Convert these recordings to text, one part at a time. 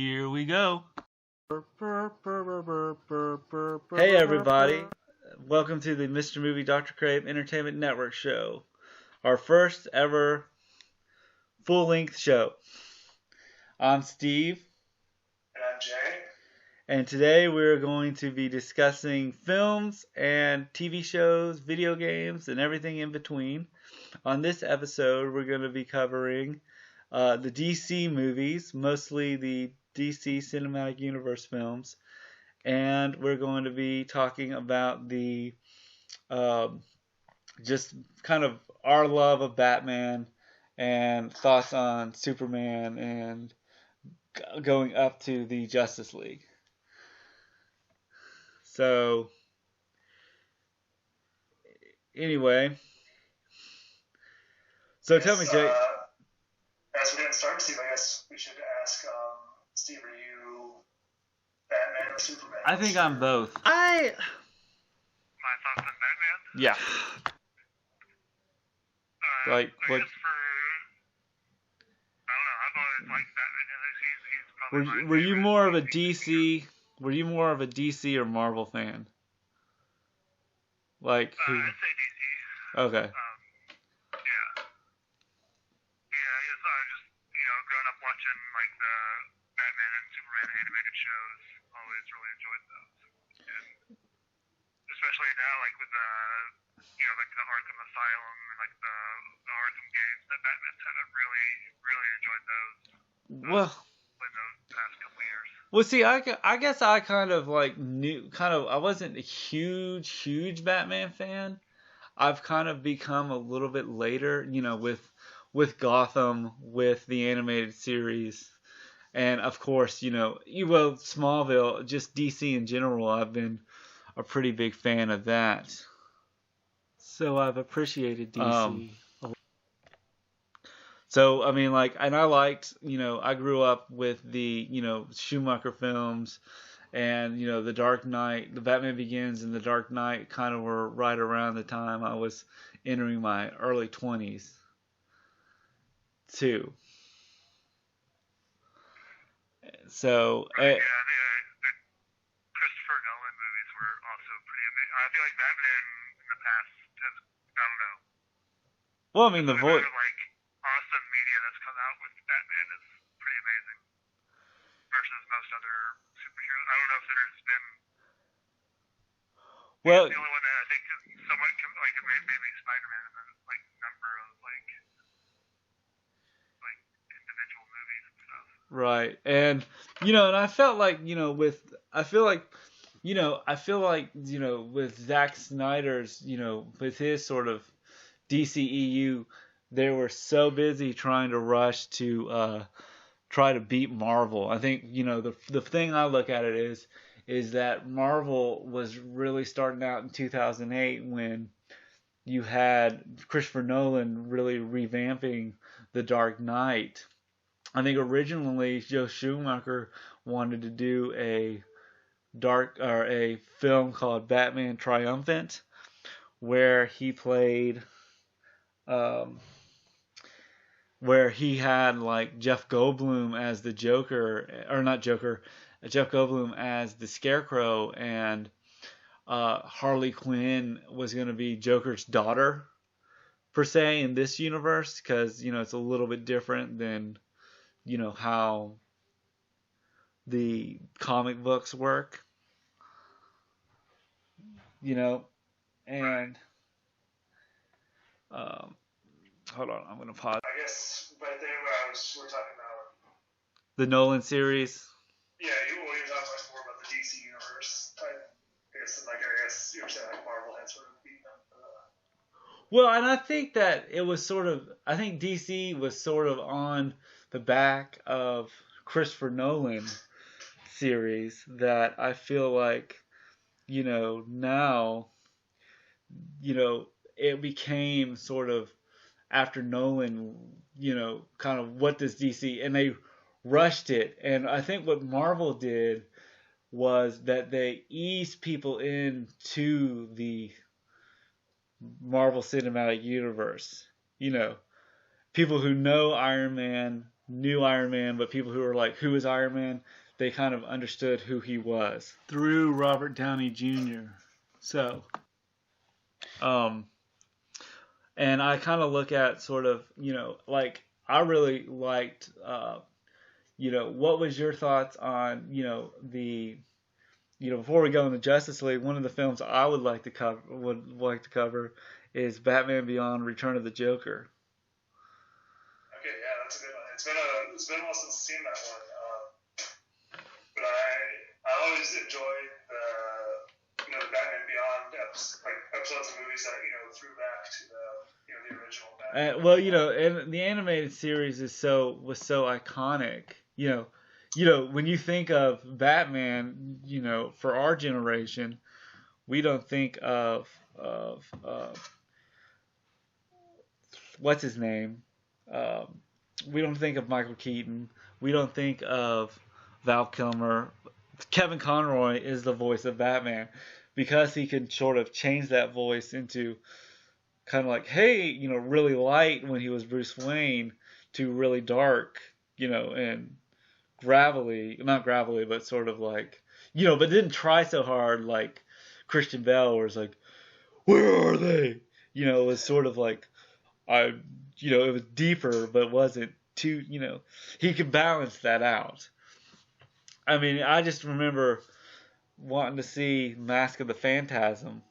Here we go. Hey everybody, welcome to the Mr. Movie Dr. Crave Entertainment Network show, our first ever full-length show. I'm Steve. And I'm Jay. And today we're going to be discussing films and TV shows, video games, and everything in between. On this episode, we're going to be covering the DC movies, mostly the DC Cinematic Universe films. And we're going to be talking about the just kind of our love of Batman and thoughts on Superman and going up to the Justice League. So, anyway. So tell me, Jake. As we're getting started, Steve, I guess we should ask, Steve, are you Batman or Superman? I think I'm both. My thoughts on Batman? Yeah. Like, what? I don't know. I've always liked Batman. He's probably Were you more of a DC? Were you more of a DC or Marvel fan? Like, who? I'd say DC. Okay. Growing up watching like the Batman and Superman animated shows, always really enjoyed those. And especially now, like with the, like the Arkham Asylum and like the Arkham games that Batman's had, I've really enjoyed those. Well, Playing those past couple years. Well, see, I guess I kind of like I wasn't a huge Batman fan. I've kind of become a little bit later, with Gotham, with the animated series, and of course, Smallville, just DC in general. I've been a pretty big fan of that. So I've appreciated DC. So, I mean, like, and I liked, I grew up with the, Schumacher films and, The Dark Knight, The Batman Begins and The Dark Knight kind of were right around the time I was entering my early 20s, too. So, the Christopher Nolan movies were also pretty amazing. I feel like Batman in the past has, I don't know. Well, I mean, the voice. Awesome media that's come out with Batman is pretty amazing versus most other superheroes. I don't know if there's been. Well, the only one that I think somewhat like maybe Spider-Man and then like number of like individual movies and stuff. Right, and and I felt like with Zack Snyder's with his sort of DCEU. They were so busy trying to rush to try to beat Marvel. I think the thing I look at it is that Marvel was really starting out in 2008 when you had Christopher Nolan really revamping The Dark Knight. I think originally Joe Schumacher wanted to do a film called Batman Triumphant, where he played. Where he had like Jeff Goldblum as the Joker, or not Joker, Jeff Goldblum as the Scarecrow, and Harley Quinn was going to be Joker's daughter, per se, in this universe, because it's a little bit different than how the comic books work, and hold on, I'm gonna pause. I guess right there we're talking about the Nolan series. Yeah, you're talking much more about the DC universe. I guess you were saying like Marvel had sort of beaten them. Well, and I think that it was I think DC was sort of on the back of Christopher Nolan series that I feel like, now, it became sort of after Nolan, kind of what does DC, and they rushed it. And I think what Marvel did was that they eased people into the Marvel Cinematic Universe. People who know Iron Man, knew Iron Man, but people who were like, who is Iron Man? They kind of understood who he was. Through Robert Downey Jr. So, and I kind of look at sort of, like, I really liked, what was your thoughts on, before we go into Justice League, one of the films I would like to cover is Batman Beyond: Return of the Joker. Okay, yeah, that's a good one. It's been a while since I've seen that one, but I always enjoyed the Batman Beyond episodes of movies that threw back to the original Batman. And the animated series was so iconic. When you think of Batman, for our generation, we don't think of what's his name. We don't think of Michael Keaton. We don't think of Val Kilmer. Kevin Conroy is the voice of Batman because he can sort of change that voice into kind of like, hey, really light when he was Bruce Wayne to really dark, and gravelly, not gravelly, but sort of like, but didn't try so hard like Christian Bale, where it's like, where are they? It was sort of like, it was deeper, but wasn't too, he could balance that out. I mean, I just remember wanting to see Mask of the Phantasm,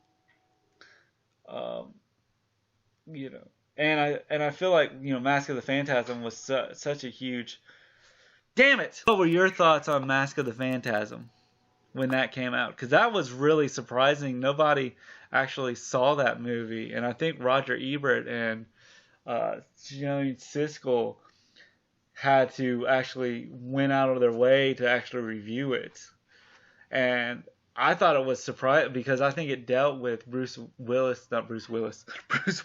and I feel like, Mask of the Phantasm was such a huge. Damn it! What were your thoughts on Mask of the Phantasm when that came out? Because that was really surprising. Nobody actually saw that movie, and I think Roger Ebert and Gene Siskel had to actually went out of their way to actually review it. And I thought it was surprising because I think it dealt with Bruce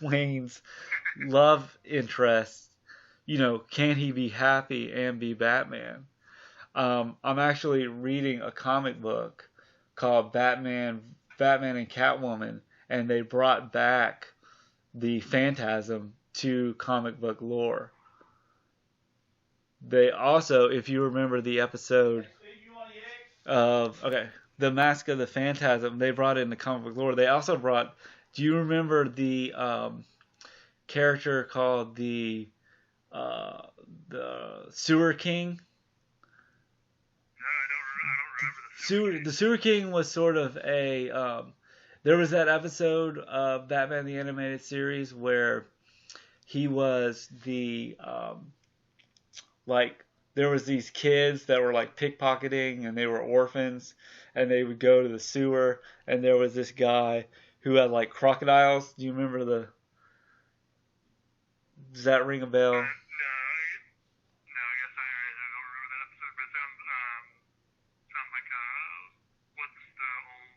Wayne's love interest. Can he be happy and be Batman? I'm actually reading a comic book called Batman and Catwoman, and they brought back the Phantasm to comic book lore. They also, if you remember the episode of the Mask of the Phantasm, they brought in the comic book lore. They also brought. Do you remember the character called the Sewer King? No, I don't remember The Sewer King was sort of a. There was that episode of Batman the Animated Series where he was the there was these kids that were like pickpocketing and they were orphans and they would go to the sewer and there was this guy who had like crocodiles. Do you remember does that ring a bell? No, I guess I don't remember that episode, but it sounds like what's the old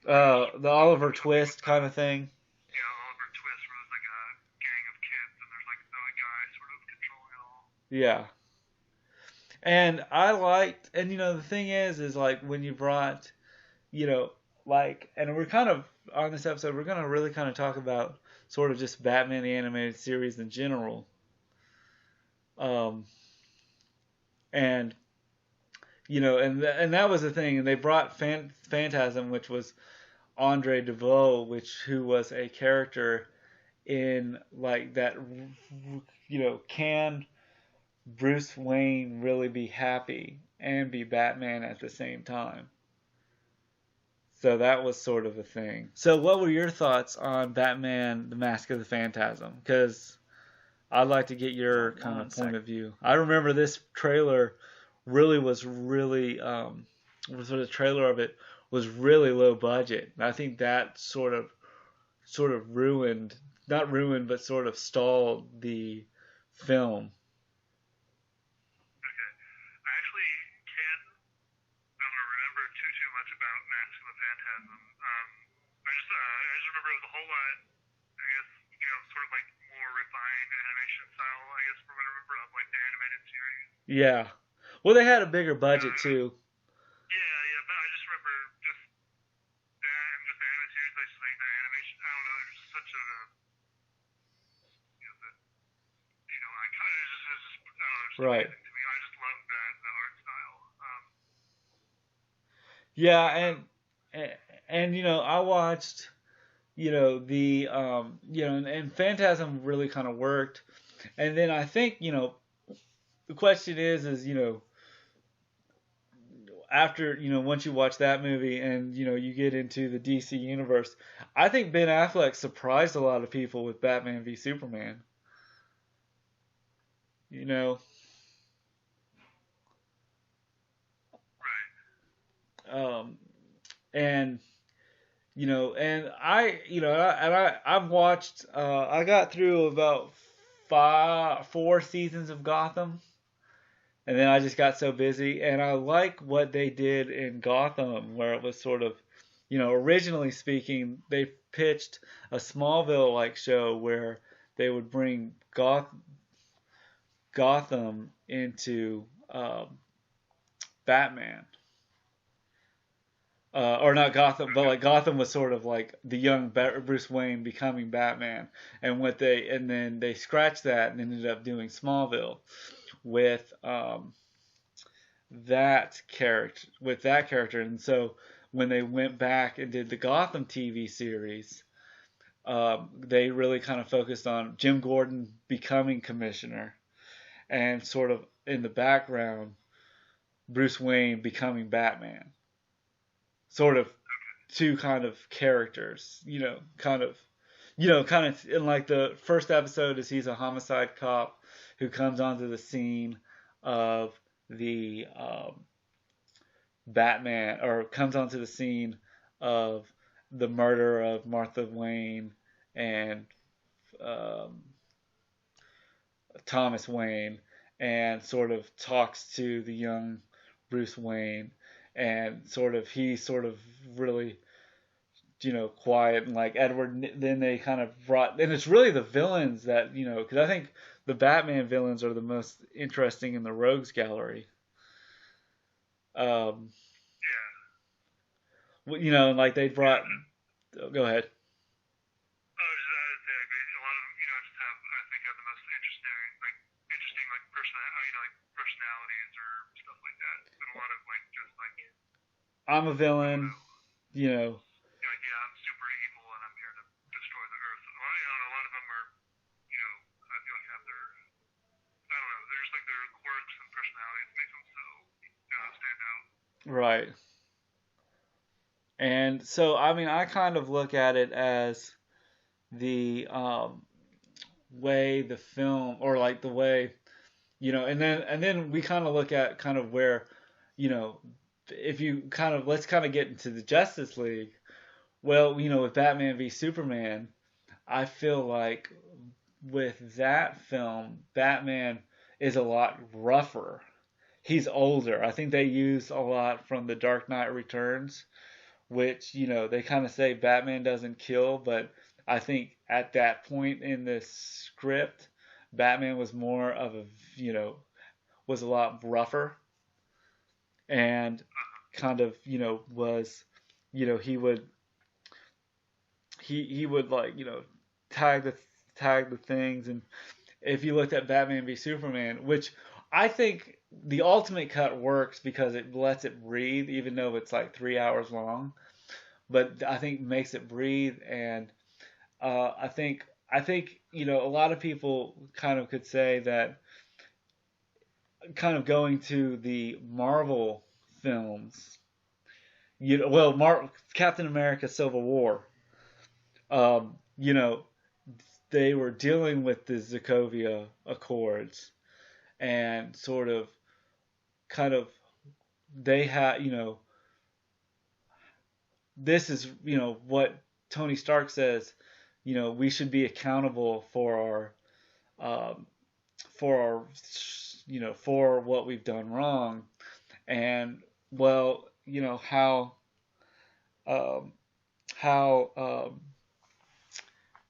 European The Oliver Twist kind of thing. Oliver Twist, where there's like a gang of kids and there's like the guy sort of controlling it all. Yeah. And I liked, and the thing is like when you brought, and we're kind of, on this episode, we're going to really kind of talk about sort of just Batman the Animated Series in general. And, and that was the thing, and they brought Phantasm, which was Andre DeVoe, who was a character in like that, can Bruce Wayne really be happy and be Batman at the same time? So that was sort of a thing. So what were your thoughts on Batman, the Mask of the Phantasm? Because I'd like to get your kind of point of view. I remember this trailer was the trailer of it was really low budget. And I think that sort of ruined, not ruined, but sort of stalled the film. Okay. I actually can't remember too much about Mask of the Phantasm. I just remember it was a whole lot, I guess, sort of like more refined animation style, I guess, from what I remember of like the animated series. Yeah. Well, they had a bigger budget too. Yeah, but I just remember just that and just the animated series, like the animation. I don't know, there's such a Right. amazing to me. I just love the art style. Yeah, and I watched the and Phantasm really kind of worked, and then I think the question is after once you watch that movie and you get into the DC universe, I think Ben Affleck surprised a lot of people with Batman v Superman. You know, Right. um, and and I've watched. I got through about 4 seasons of Gotham, and then I just got so busy. And I like what they did in Gotham, where it was sort of, originally speaking, they pitched a Smallville like show where they would bring Gotham into Batman. Or not Gotham, but like Gotham was sort of like the young Bruce Wayne becoming Batman, and then they scratched that and ended up doing Smallville with that character, and so when they went back and did the Gotham TV series, they really kind of focused on Jim Gordon becoming commissioner, and sort of in the background, Bruce Wayne becoming Batman. Sort of two kind of characters, kind of in like the first episode is he's a homicide cop who comes onto the scene of the Batman, or comes onto the scene of the murder of Martha Wayne and um, Thomas Wayne, and sort of talks to the young Bruce Wayne, and he's sort of really quiet, and like Edward. Then they kind of brought, and it's really the villains that because I think the Batman villains are the most interesting in the Rogues Gallery. Um, Yeah. and like they brought. Oh, go ahead. I agree. A lot of them, just have the most interesting personalities or stuff like that. And a lot of just I'm a I don't villain. know. You know. Yeah, I'm super evil and I'm here to destroy the earth. A lot of them are, I feel like have their, I don't know, they're just like their quirks and personalities makes them so, stand out. Right. And so, I mean, I kind of look at it as the way the film, or like the way, and then we kind of look at kind of where, you know, if you kind of let's kind of get into the Justice League. Well, with Batman v Superman, I feel like with that film, Batman is a lot rougher. He's older. I think they use a lot from The Dark Knight Returns, which they kind of say Batman doesn't kill, but I think at that point in the script, Batman was more of a was a lot rougher, and kind of was he would he would like tag the things. And if you looked at Batman v Superman, which I think the ultimate cut works because it lets it breathe, even though it's like 3 hours long, but I think makes it breathe. And I think a lot of people kind of could say that kind of going to the Marvel films, Captain America Civil War, um, you know, they were dealing with the Sokovia Accords, and sort of kind of they had, this is, what Tony Stark says, we should be accountable um, for our, for what we've done wrong. And well, um, how,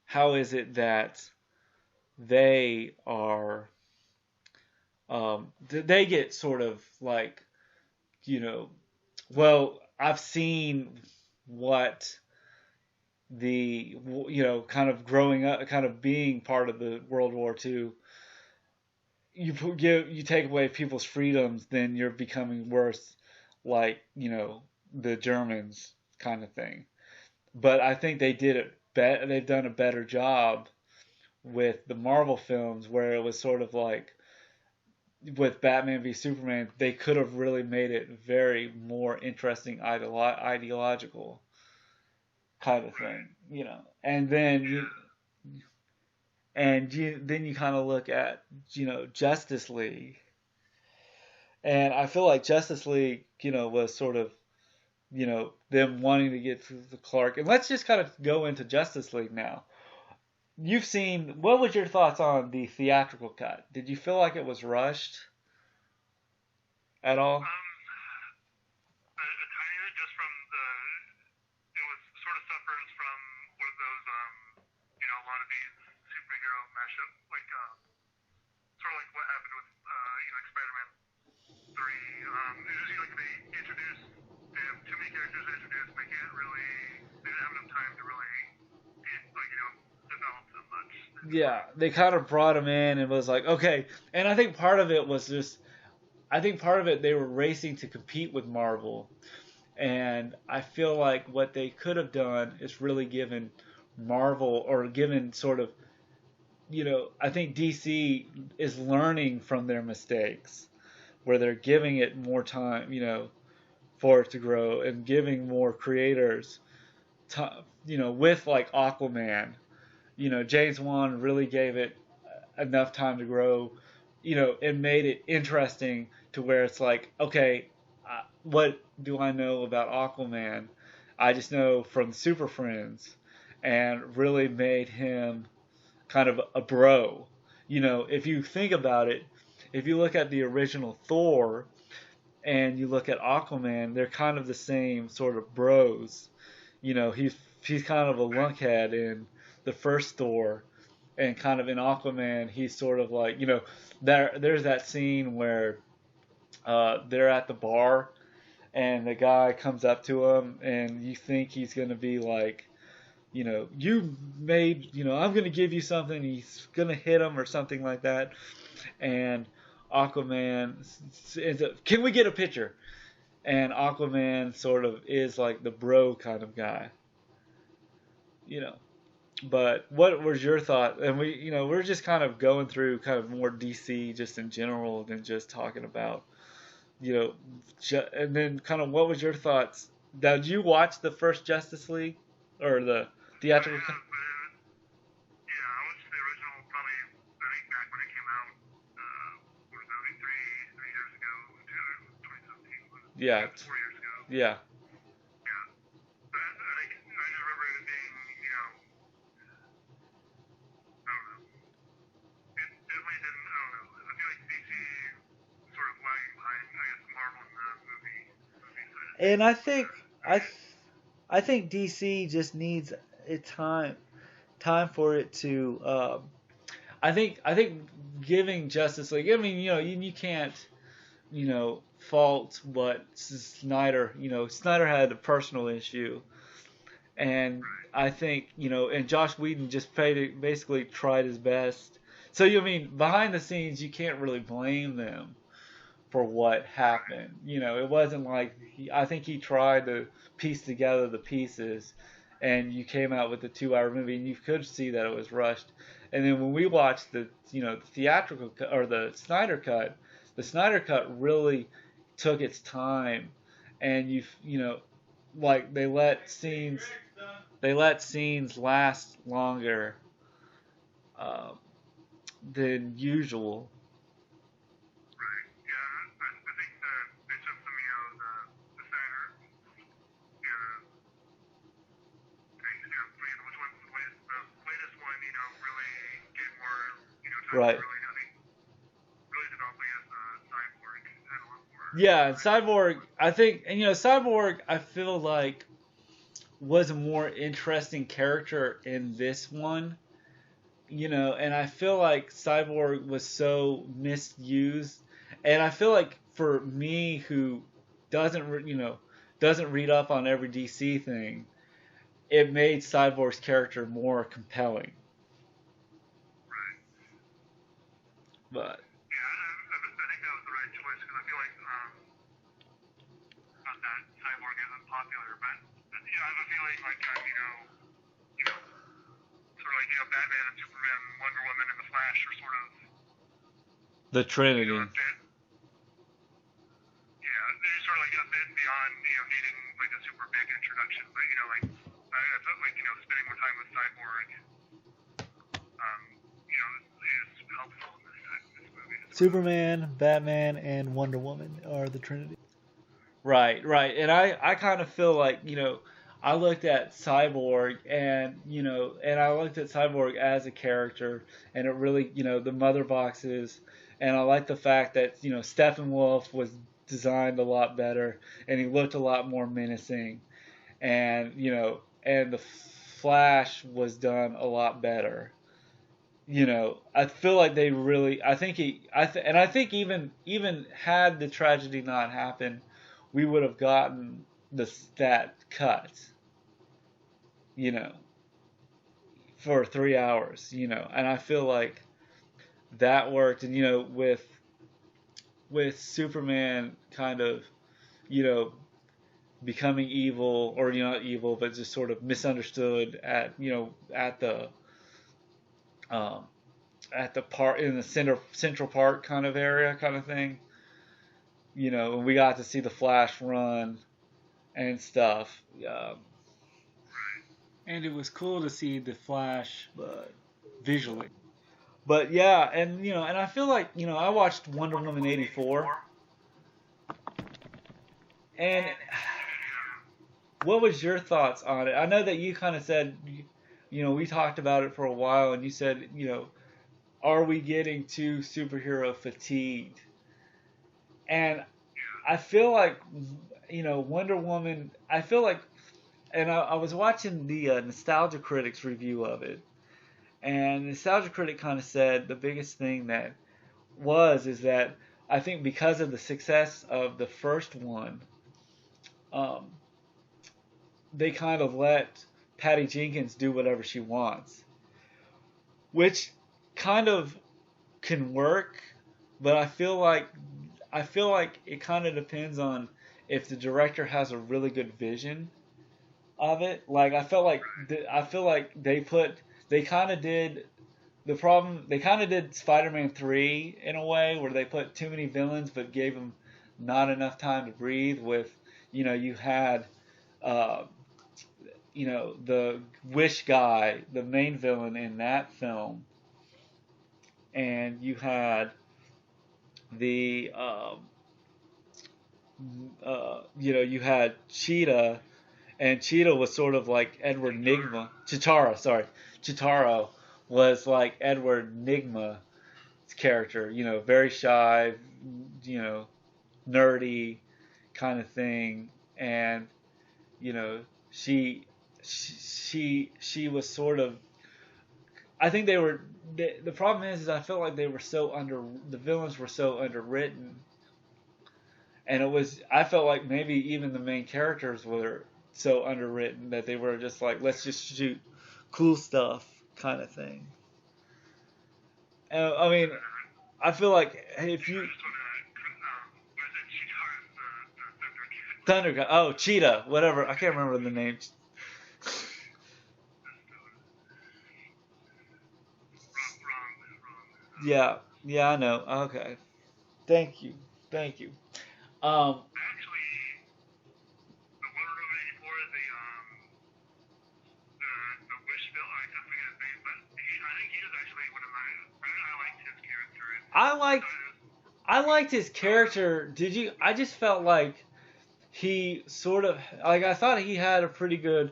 how is it that they are, they get sort of like, you know, well, I've seen what the, kind of growing up, kind of being part of the World War II, you take away people's freedoms, then you're becoming worse, like the Germans kind of thing. But I think they did it. They've done a better job with the Marvel films, where it was sort of like with Batman v Superman, they could have really made it very more interesting, ideological kind of thing, And then you kind of look at Justice League, and I feel like Justice League was sort of them wanting to get through the Clark. And let's just kind of go into Justice League now. What was your thoughts on the theatrical cut? Did you feel like it was rushed at all? A tiny bit, just from it was sort of suffers from one of those, a lot of these superhero mashup, like, sort of like what happened with, Spider-Man 3. It was just, like, they introduced, they have too many characters introduced, they didn't have enough time to really, develop them much. Yeah, they kind of brought him in and was like, okay. And I think part of it they were racing to compete with Marvel. And I feel like what they could have done is really given Marvel, or given sort of, I think DC is learning from their mistakes, where they're giving it more time, for it to grow, and giving more creators, with like Aquaman. James Wan really gave it enough time to grow, and made it interesting to where it's like, okay, what do I know about Aquaman? I just know from Super Friends, and really made him kind of a bro. If you think about it, if you look at the original Thor and you look at Aquaman, they're kind of the same sort of bros. He's kind of a lunkhead in the first Thor, and kind of in Aquaman, he's sort of like, there's that scene where they're at the bar, and the guy comes up to him, and you think he's going to be like, you made, I'm going to give you something, he's going to hit him or something like that, and Aquaman ends up, can we get a picture? And Aquaman sort of is like the bro kind of guy, But what was your thought? And we're just kind of going through kind of more DC just in general than just talking about, and then kind of what was your thoughts? Did you watch the first Justice League or the theatrical? Yeah, I watched the original probably, I think, back when it came out, what was that, like three years ago, 2017. Yeah. 4 years ago. Yeah. And I think DC just needs a time for it to. I think giving Justice League. I mean, you can't fault what Snyder. Snyder had a personal issue, and I think and Josh Whedon just basically tried his best. So behind the scenes, you can't really blame them for what happened. It wasn't like I think he tried to piece together the pieces, and you came out with a 2-hour movie, and you could see that it was rushed. And then when we watched the the theatrical cut, or the Snyder cut really took its time, and like they let scenes last longer than usual. Right. Yeah, and Cyborg, I think, and Cyborg, I feel like was a more interesting character in this one, and I feel like Cyborg was so misused, and I feel like for me, who doesn't read up on every DC thing, it made Cyborg's character more compelling. Right. But yeah, choice because I feel like not that Cyborg isn't popular, but I have a feeling like sort of like Batman and Superman, Wonder Woman, and the Flash are sort of The Trinity. a bit, they're sort of like a bit beyond needing like a super big introduction, but like I felt like spending more time with Cyborg, is helpful in this movie. Superman, Batman, and Wonder Woman are the Trinity. Right. And I kind of feel like, I looked at Cyborg and I looked at Cyborg as a character, and it really, the mother boxes, and I like the fact that, Steppenwolf was designed a lot better and he looked a lot more menacing, and, and the Flash was done a lot better. I feel like they really, I think even had the tragedy not happened, we would have gotten that cut, for 3 hours, and I feel like that worked. And with Superman kind of, becoming evil, or not evil, but just sort of misunderstood at the part in the Central Park kind of area kind of thing. And we got to see the Flash run and stuff. And it was cool to see the Flash visually. But yeah, and and I feel like I watched Wonder Woman 84, and what was your thoughts on it? I know that you kind of said, we talked about it for a while, and you said, are we getting too superhero fatigued? And I feel like, Wonder Woman, I feel like, and I was watching the Nostalgia Critics review of it, and the Nostalgia Critic kind of said the biggest thing is that I think because of the success of the first one, they kind of let Patty Jenkins do whatever she wants, which kind of can work, but I feel like it kind of depends on if the director has a really good vision of it. Like I feel like they kind of did Spider-Man 3 in a way where they put too many villains but gave them not enough time to breathe. With you had the Wish guy, the main villain in that film, and you had the you had Cheetah, and Cheetah was sort of like Edward Nygma. Chitaro was like Edward Nygma's character, very shy, nerdy kind of thing, and she was sort of. I think the problem is I felt like the villains were so underwritten, and I felt like maybe even the main characters were so underwritten that they were just like, let's just shoot cool stuff kind of thing. And, I mean, I feel like if you Thunder Guy, Cheetah, whatever, I can't remember the name. Yeah, I know. Okay. Thank you. Actually, the Wonder Woman 84 is the Wish film. I forget his name, but I think he is actually one of my. I liked his character. I liked his character. Did you? I just felt like he sort of like I thought he had a pretty good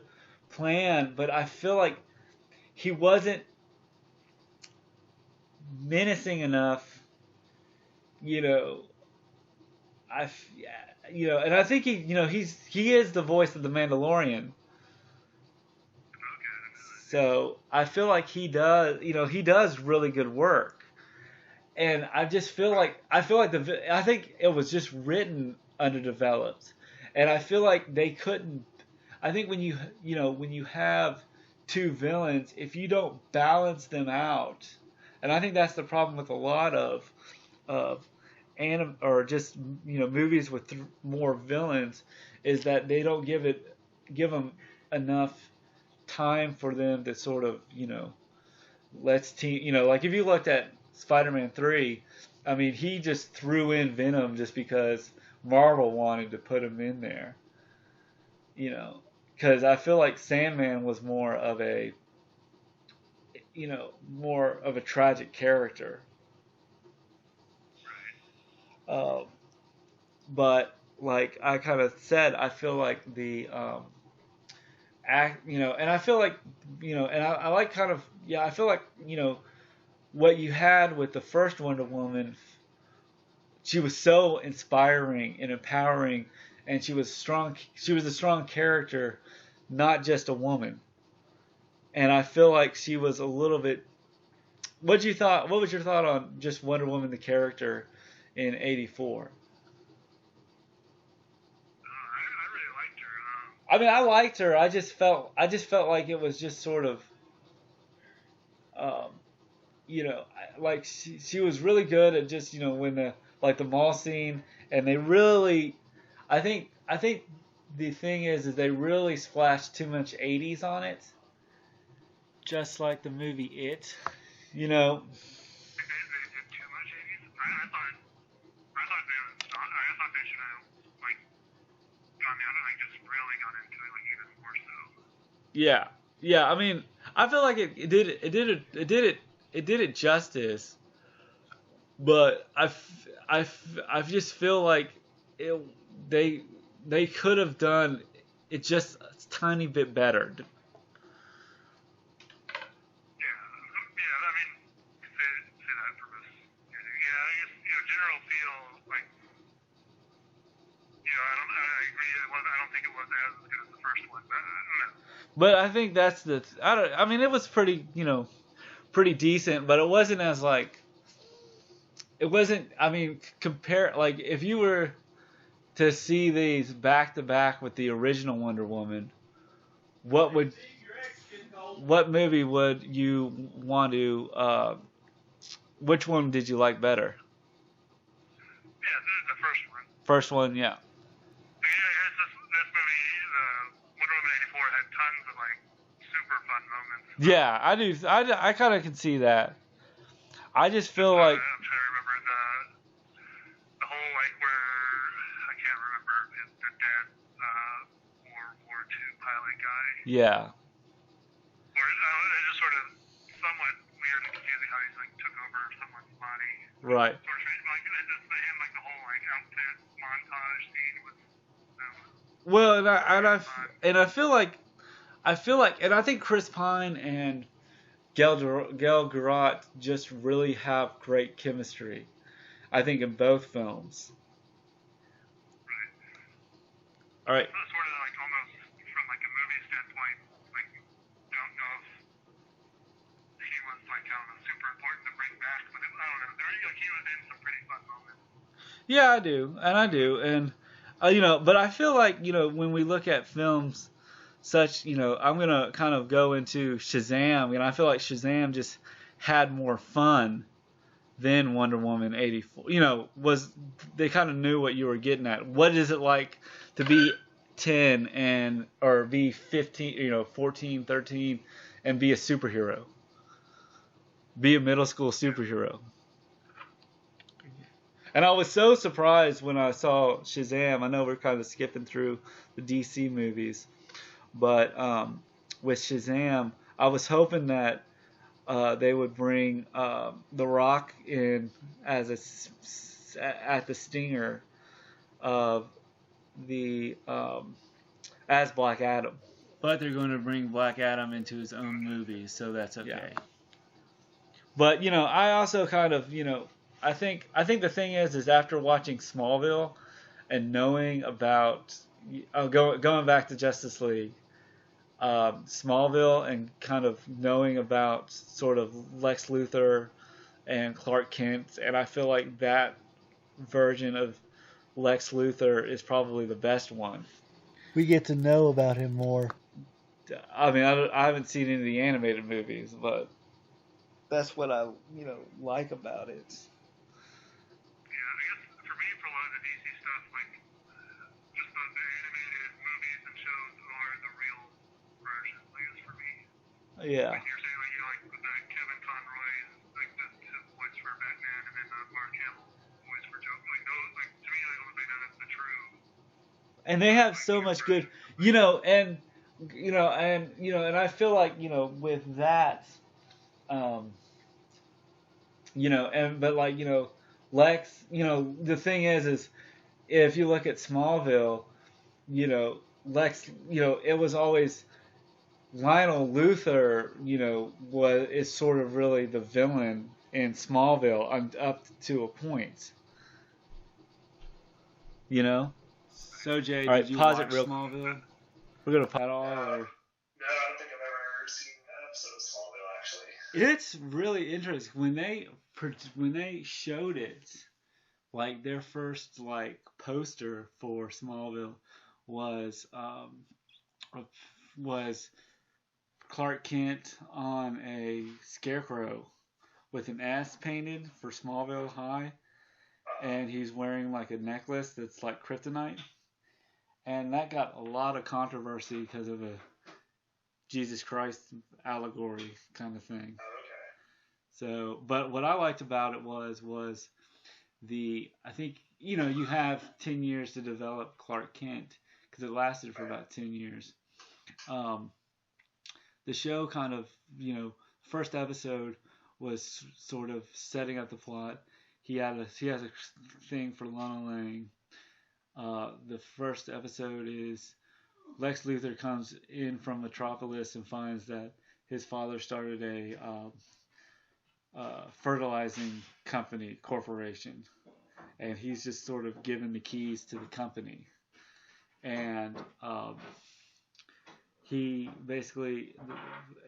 plan, but I feel like he wasn't menacing enough, and I think he is the voice of the Mandalorian. So I feel like he does really good work, and I just feel like I think it was just written underdeveloped, and I feel like they couldn't. I think when you have two villains, if you don't balance them out. And I think that's the problem with a lot of or just movies with more villains is that they don't give them enough time for them to sort of like if you looked at Spider-Man 3, I mean he just threw in Venom just because Marvel wanted to put him in there, because I feel like Sandman was more of a tragic character. But like I kind of said, I feel like the and I feel like and I like kind of I feel like what you had with the first Wonder Woman, she was so inspiring and empowering, and she was strong. She was a strong character, not just a woman. And I feel like she was a little bit. What was your thought on just Wonder Woman the character in '84? I really liked her. I mean, I liked her. I just felt like it was just sort of, like she was really good at just when the mall scene, and they really, I think the thing is they really splashed too much '80s on it, just like the movie It, They did too much '80s. I thought they should have just really gone into it even more so. Yeah. I mean, I feel like it did it justice, but I just feel like they could have done it just a tiny bit better. Yeah. I mean, say that for most. Yeah, I guess general feel like I agree. I don't think it was as good as the first one, but I don't know. But I think that's I mean, it was pretty decent, but it wasn't as I mean, compare, like, if you were to see these back to back with the original Wonder Woman, what movie would you want to, which one did you like better? Yeah, this is the first one. First one, yeah. This movie, Wonder Woman '84, had tons of super fun moments. Yeah, I do. I kind of can see that. I just feel like I'm trying to remember the whole where I can't remember the dead World War II pilot guy. Yeah. Or it's just sort of somewhat weird and confusing how he's took over someone's body. Right. Sort of the whole outfit montage scene was. Well, and I feel like, and I think Chris Pine and Gal Gadot just really have great chemistry. I think in both films. Right. All right. So sort of almost from a movie standpoint, don't know if he was super important to bring back, but I don't know. He was in some pretty fun moments. Yeah, I do, and but I feel like when we look at films such, I'm gonna kind of go into Shazam, and I feel like Shazam just had more fun than Wonder Woman '84. They kind of knew what you were getting at. What is it like to be 10 or be 15, 14, 13, and be a superhero? Be a middle school superhero. And I was so surprised when I saw Shazam. I know we're kind of skipping through the DC movies, but with Shazam, I was hoping that they would bring The Rock in as at the stinger of the as Black Adam. But they're going to bring Black Adam into his own movie, so that's okay. Yeah. But I also kind of I think the thing is after watching Smallville and knowing about going back to Justice League, Smallville, and kind of knowing about sort of Lex Luthor and Clark Kent, and I feel like that version of Lex Luthor is probably the best one. We get to know about him more. I mean, I haven't seen any of the animated movies, but that's what I like about it. Yeah, I guess DC stuff, like just the animated movies and shows are the real version, I guess, for me. Yeah. Like you're saying, like, you know, like with the Kevin Conroy, like his voice for Batman, and then Mark Hamill voice for Joker. Like those, like to me, like almost like that's the true. And they have so much good, you know, and I feel like, you know, with that, you know, but like, you know, Lex, you know, the thing is if you look at Smallville, you know, Lex, you know, it was always Lionel Luthor, you know, is sort of really the villain in Smallville up to a point. You know? So Jay, All right, did you pause watch it real. Smallville We're gonna pause at all? No, Or? I don't think I've ever seen an episode of Smallville actually. It's really interesting when they showed it, like their first like poster for Smallville was Clark Kent on a scarecrow with an S painted for Smallville High, and he's wearing like a necklace that's like kryptonite, and that got a lot of controversy because of a Jesus Christ allegory kind of thing. Okay. So, but what I liked about it was I think, you know, you have 10 years to develop Clark Kent because it lasted for about 10 years. The show kind of, you know, first episode was sort of setting up the plot. He has a thing for Lana Lang. The first episode is Lex Luthor comes in from Metropolis and finds that his father started a fertilizing corporation, and he's just sort of given the keys to the company. And he basically,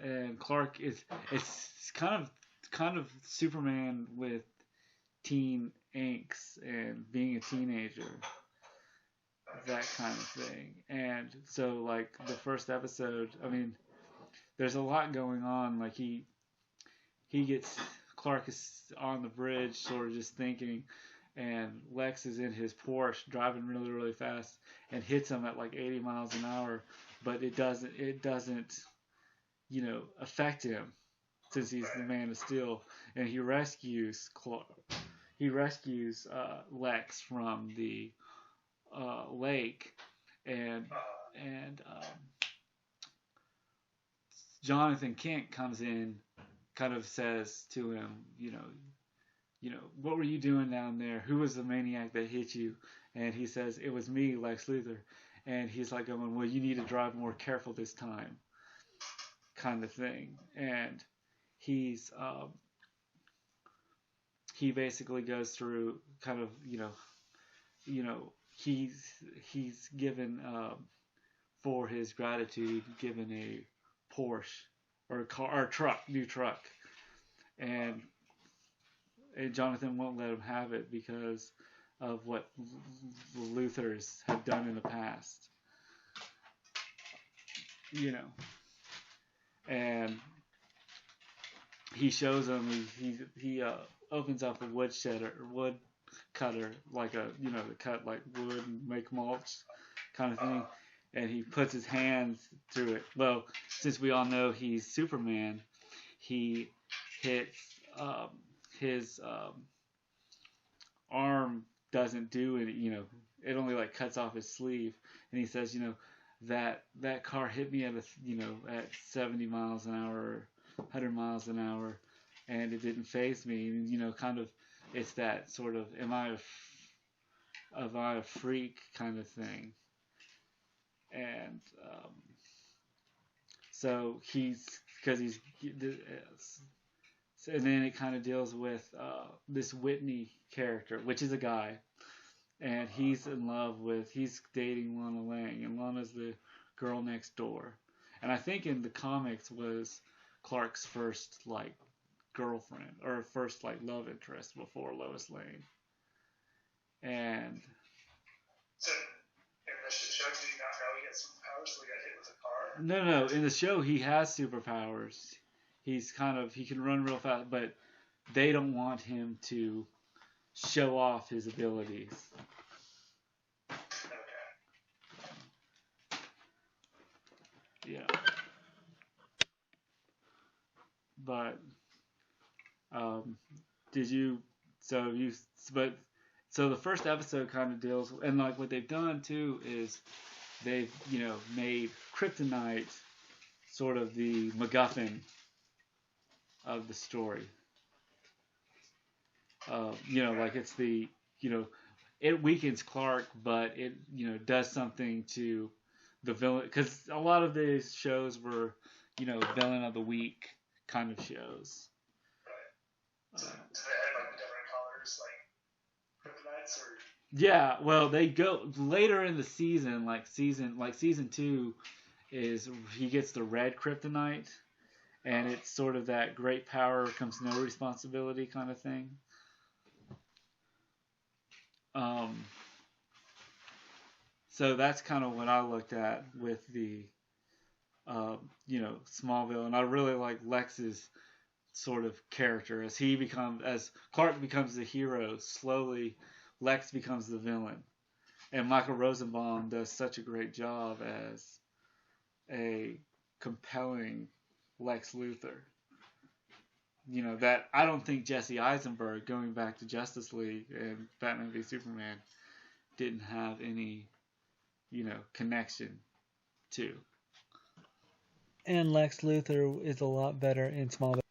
and Clark it's kind of Superman with teen angst and being a teenager, that kind of thing. And so like the first episode, I mean, there's a lot going on. Like Clark is on the bridge sort of just thinking, and Lex is in his Porsche driving really, really fast and hits him at like 80 miles an hour, but it doesn't, you know, affect him since he's the Man of Steel, and he rescues Lex from the lake, and Jonathan Kent comes in, kind of says to him, you know, what were you doing down there? Who was the maniac that hit you? And he says, it was me, Lex Luthor. And he's like going, well, you need to drive more careful this time, kind of thing. And he basically goes through kind of, you know, he's given for his gratitude, given a Porsche or a car or truck, new truck, and Jonathan won't let him have it because of what the Luthors have done in the past, you know. And he shows him, he opens up a wood cutter, like a, you know, to cut like wood and make mulch kind of thing, and he puts his hands through it. Well, since we all know he's Superman, he hits his arm doesn't do it, you know, it only like cuts off his sleeve, and he says, you know, that car hit me at at 70 miles an hour or 100 miles an hour, and it didn't faze me. And, you know, kind of, it's that sort of am I a freak kind of thing. And so and then it kind of deals with this Whitney character, which is a guy, and he's dating Lana Lang, and Lana's the girl next door. And I think in the comics was Clark's first like girlfriend or first like love interest before Lois Lane. And so in the show, did he not know he had superpowers, so he got hit with a car? No. In the show, he has superpowers. He can run real fast, but they don't want him to show off his abilities. but did you? So you, but so the first episode kind of deals, and like what they've done too is they've made kryptonite sort of the MacGuffin of the story. Like it's the it weakens Clark, but it does something to the villain, because a lot of these shows were villain of the week kind of shows. Do they have like different colors, like kryptonites, or? Yeah, well, they go later in the season, like season 2 is he gets the red kryptonite, and it's sort of that great power comes no responsibility kind of thing. So that's kind of what I looked at with the Smallville, and I really like Lex's sort of character as Clark becomes the hero. Slowly, Lex becomes the villain, and Michael Rosenbaum does such a great job as a compelling Lex Luthor. That I don't think Jesse Eisenberg, going back to Justice League and Batman v Superman, didn't have any connection to. And Lex Luthor is a lot better in Smallville.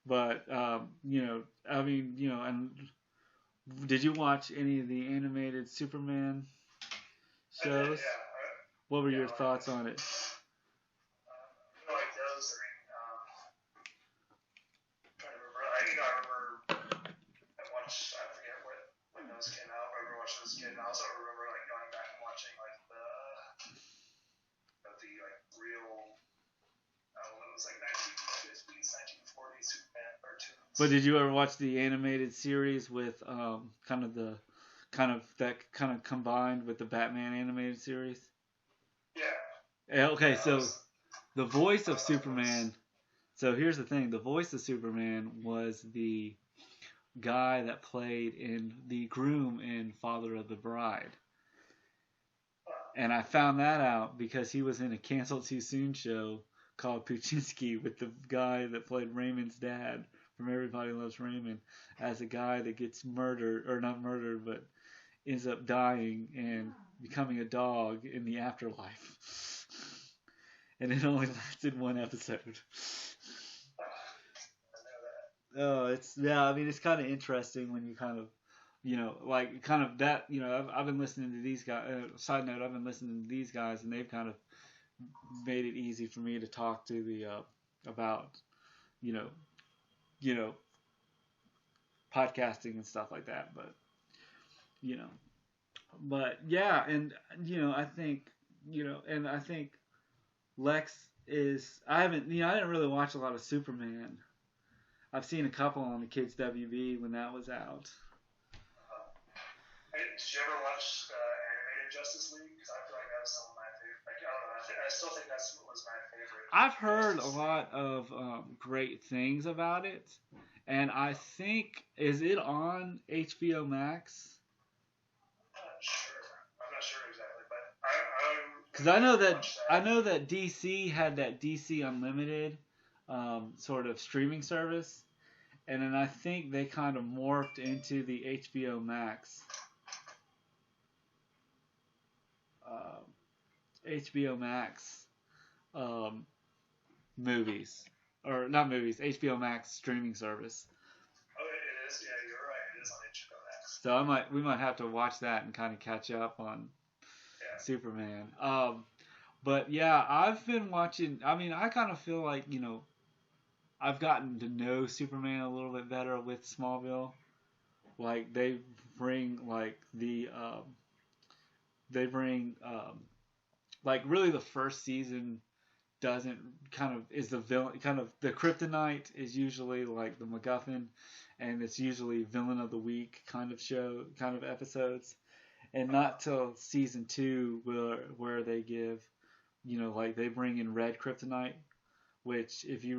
But and did you watch any of the animated Superman shows? Yeah. What were your thoughts on it? Like those. Trying to remember. I remember I watched. I forget when those came out. I remember watching those as a kid, and I also remember like going back and watching like the like real. It was like 1950s, 1940s Superman cartoons. But did you ever watch the animated series with kind of combined with the Batman animated series? Yeah. Okay, so the voice of Superman. So here's the thing: the voice of Superman was the guy that played in the groom in Father of the Bride. And I found that out because he was in a Cancel Too Soon show called Puchinsky with the guy that played Raymond's dad from Everybody Loves Raymond, as a guy that gets murdered, or not murdered, but ends up dying and becoming a dog in the afterlife. And it only lasted one episode. Oh, it's kind of interesting when you kind of, I've been listening to these guys. Side note, I've been listening to these guys, and they've kind of made it easy for me to talk to the about, podcasting and stuff like that. But yeah, and I think, I think Lex is. I didn't really watch a lot of Superman. I've seen a couple on the Kids WB when that was out. Did you ever watch animated Justice League? Because I feel like that was some of my favorite. Like, I don't know. I still think that was my favorite. I've heard a lot of great things about it, and I think, is it on HBO Max? I'm not sure exactly, but because I know that DC had that DC Unlimited sort of streaming service, and then I think they kind of morphed into the HBO Max. HBO Max movies, or not movies, HBO Max streaming service. Oh, it is. Yeah, you're right. It is on HBO Max. So we might have to watch that and kind of catch up on Superman. But yeah, I've been watching. I kind of feel like I've gotten to know Superman a little bit better with Smallville. Like they bring like really the first season doesn't is the villain, the kryptonite is usually like the MacGuffin, and it's usually villain of the week kind of episodes, and not till season 2 where they give like they bring in red kryptonite, which if you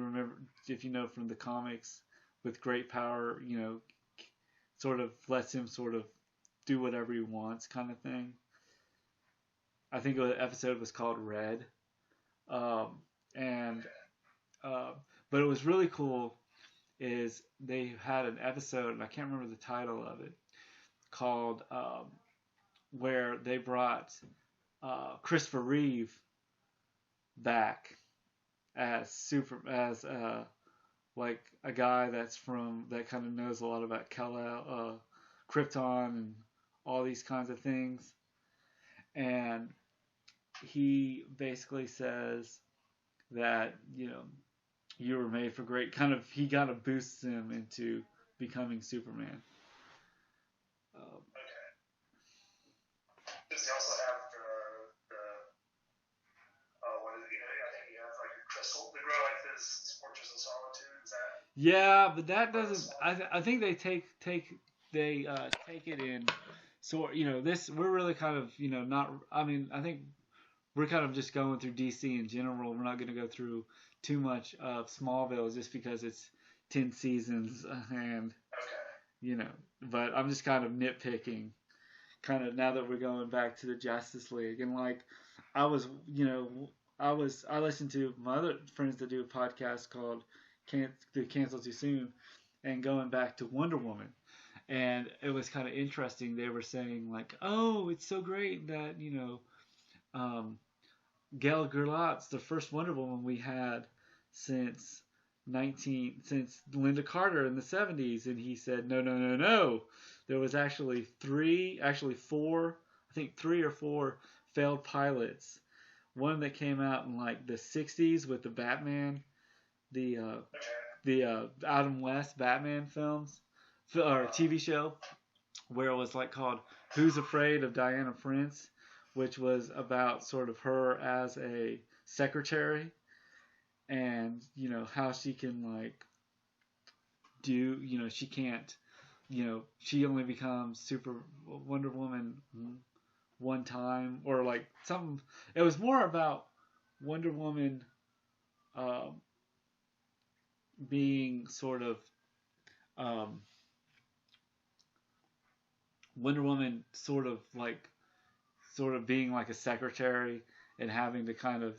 know from the comics, with great power sort of lets him sort of do whatever he wants kind of thing. I think the episode was called Red. But it was really cool is they had an episode, and I can't remember the title of it, called where they brought Christopher Reeve back as like a guy that kind of knows a lot about Krypton and all these kinds of things, and he basically says that you were made for great. He kind of boosts him into becoming Superman. Okay. Does he also have the what is it? I think he has like a crystal to grow like his Fortress of Solitude. Is that? Yeah, but that doesn't. I think they take it in. So this we're really kind of not. I mean, I think we're kind of just going through DC in general. We're not going to go through too much of Smallville just because it's 10 seasons and but I'm just kind of nitpicking kind of now that we're going back to the Justice League, and like I listened to my other friends that do a podcast called Cancel Too Soon, and going back to Wonder Woman, and it was kind of interesting. They were saying like, oh, it's so great that Gal Gadot's the first Wonder Woman we had since Linda Carter in the 70s, and he said no. There was actually four, I think 3 or 4 failed pilots. One that came out in like the 60s with the Batman, the Adam West Batman films or TV show, where it was like called Who's Afraid of Diana Prince, which was about sort of her as a secretary, and how she can like do she can't she only becomes Super Wonder Woman one time, or like something. It was more about Wonder Woman being sort of Wonder Woman sort of being like a secretary and having to kind of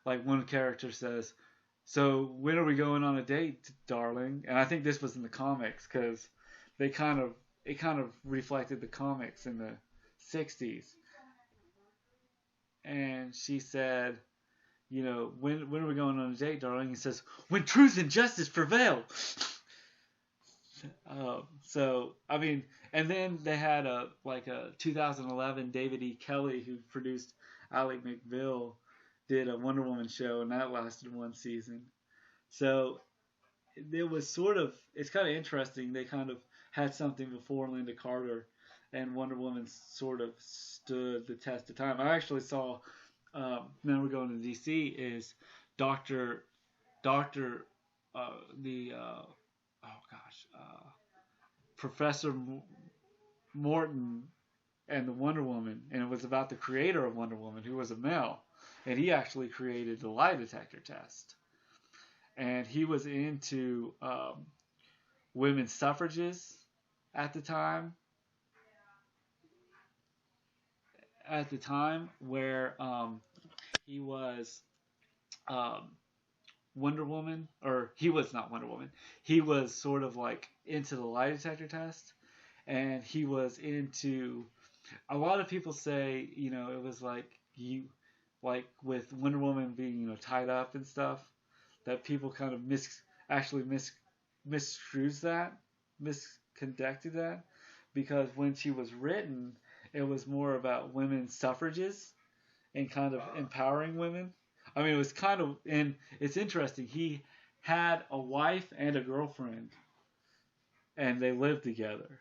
like one character says, so when are we going on a date, darling? And I think this was in the comics because it kind of reflected the comics in the 60s. And she said, when are we going on a date, darling? He says, when truth and justice prevail. So I mean, and then they had a 2011 David E. Kelly, who produced Ally McBeal, did a Wonder Woman show, and that lasted 1 season. So it was it's kind of interesting. They kind of had something before Linda Carter, and Wonder Woman sort of stood the test of time. I actually saw, now we're going to DC, is Professor Morton and the Wonder Woman, and it was about the creator of Wonder Woman, who was a male, and he actually created the lie detector test, and he was into women's suffrages at the time. Where he was Wonder Woman, or he was not Wonder Woman. He was sort of like into the lie detector test, and he was into. A lot of people say, it was like with Wonder Woman being, tied up and stuff, that people kind of misconstrued that, because when she was written, it was more about women's suffrages and kind of empowering women. I mean, it was kind of, and it's interesting. He had a wife and a girlfriend, and they lived together,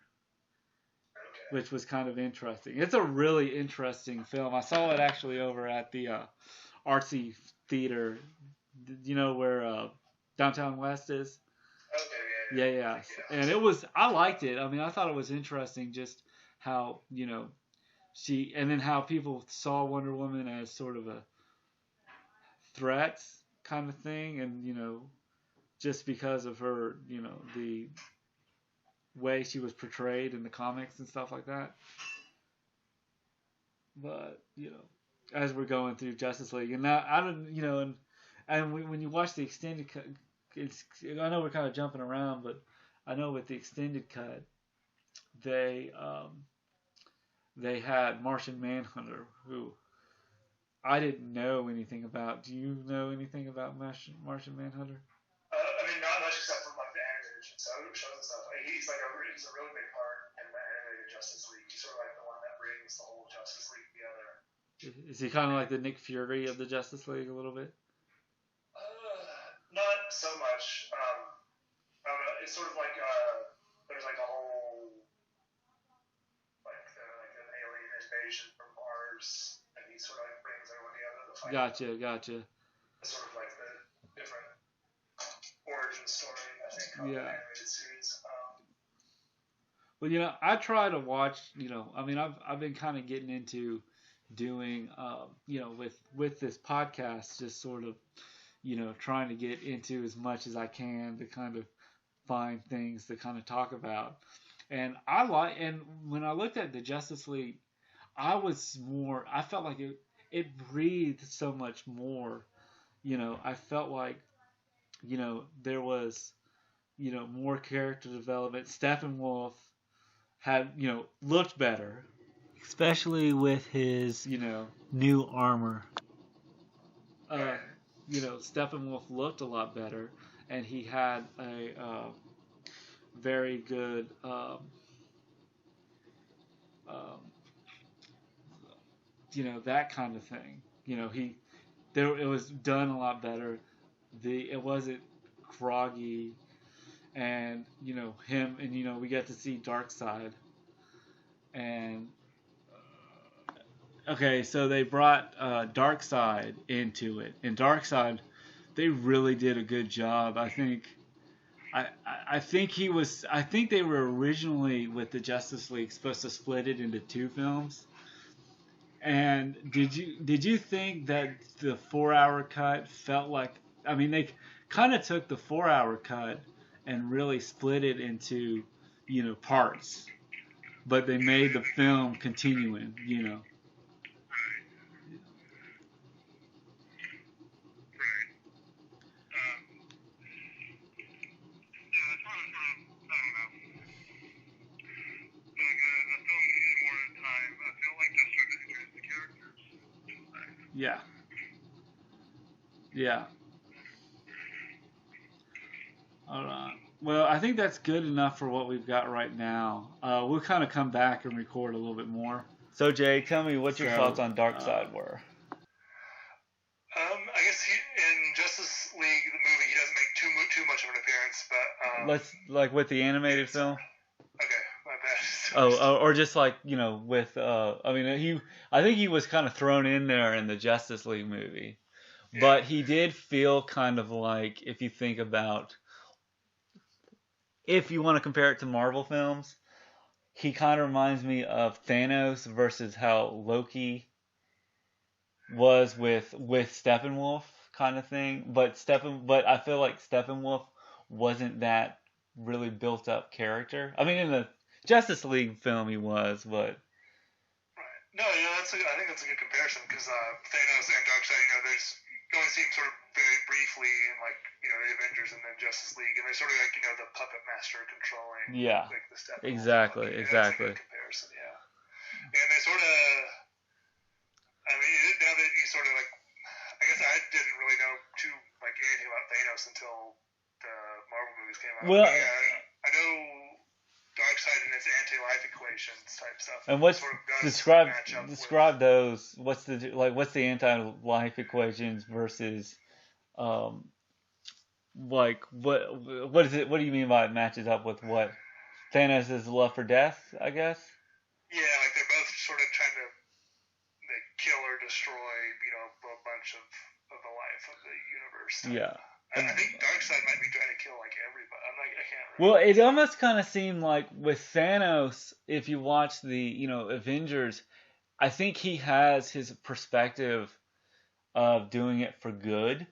which was kind of interesting. It's a really interesting film. I saw it actually over at the Artsy Theater, where Downtown West is. Okay, yeah. And I liked it. I mean, I thought it was interesting just how, and then how people saw Wonder Woman as sort of a threat kind of thing, and, just because of her, the way she was portrayed in the comics and stuff like that. But, as we're going through Justice League, and now I don't, and when you watch the extended I know we're kind of jumping around, but I know with the extended cut, they they had Martian Manhunter, who I didn't know anything about. Do you know anything about Martian Manhunter? I mean, not much except for like the animated shows and stuff. Like, he's a really big part in the animated Justice League. He's sort of like the one that brings the whole Justice League together. Is he kind of like the Nick Fury of the Justice League a little bit? Not so much. It's sort of like there's like a whole like an alien invasion from Mars, and he sort of like brings everyone together to fight. Gotcha. It's sort of like the different origin story, I think, of the animated series. Well, you know, I try to watch. You know, I mean, I've been kind of getting into doing, you know, with this podcast, just sort of, you know, trying to get into as much as I can to kind of find things to kind of talk about. And when I looked at the Justice League, I felt like it breathed so much more. You know, I felt like, you know, there was, you know, more character development. Steppenwolf had, you know, looked better. Especially with his, You know, new armor. you know, Steppenwolf looked a lot better, and he had a very good, you know, that kind of thing. You know, it was done a lot better. It wasn't groggy, and you know him, and you know we got to see Darkseid, and okay, so they brought Darkseid into it, and Darkseid, they really did a good job. I think they were originally with the Justice League supposed to split it into two films. And did you think that the 4-hour cut felt like, I mean, they kind of took the 4-hour cut and really split it into, you know, parts, but they made the film continuing, you know. Yeah. All right. Well, I think that's good enough for what we've got right now. We'll kind of come back and record a little bit more. So Jay, tell me what your thoughts on Darkseid were. I guess in Justice League, the movie, he doesn't make too much of an appearance, but Let's like with the animated film. Okay, my bad. Oh, or just like, you know, with I mean, I think he was kind of thrown in there in the Justice League movie, but he did feel kind of like, if you think about, if you want to compare it to Marvel films, he kind of reminds me of Thanos versus how Loki was with Steppenwolf kind of thing. But I feel like Steppenwolf wasn't that really built up character. I mean, in the Justice League film he was, but. Right. No, yeah, I think that's a good comparison, because Thanos and Darkseid, you know, you only see him sort of very briefly in, like, you know, the Avengers and then Justice League, and they're sort of like, you know, the puppet master controlling, like, the Steppenwolf. Exactly. That's a good comparison, yeah. And they sort of, I mean, now that you sort of, like, I guess I didn't really know anything about Thanos until the Marvel movies came out. Well, I know Darkseid and his anti-life equations type stuff. And what's sort of describe those? What's the anti-life equations versus, like what is it? What do you mean by it matches up with what Thanos' love for death? I guess. Yeah, like they're both sort of trying to kill or destroy, you know, a bunch of the life of the universe. Yeah. I think Darkseid might be trying to kill like everybody. I can't remember. Well, it almost kind of seemed like with Thanos, if you watch the, you know, Avengers, I think he has his perspective of doing it for good.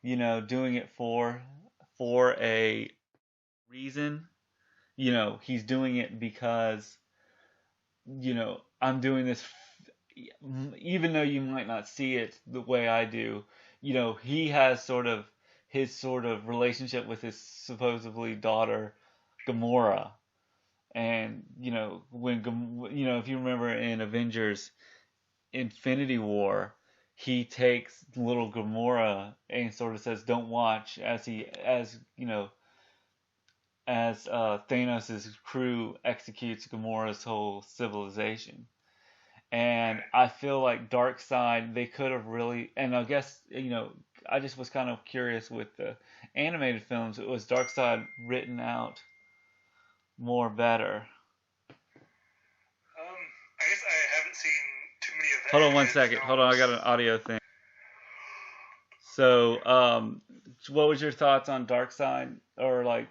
You know, doing it for a reason. You know, he's doing it because, you know, I'm doing this, even though you might not see it the way I do. You know, he has sort of his sort of relationship with his supposedly daughter Gamora. And when if you remember in Avengers Infinity War, he takes little Gamora and sort of says, "Don't watch," as Thanos' crew executes Gamora's whole civilization. And I feel like Darkseid, they could have really, and I guess, I just was kind of curious with the animated films, was Darkseid written out more better? I guess I haven't seen too many of the Hold on one animated second. Hold on, I got an audio thing. So, what was your thoughts on Darkseid? Or I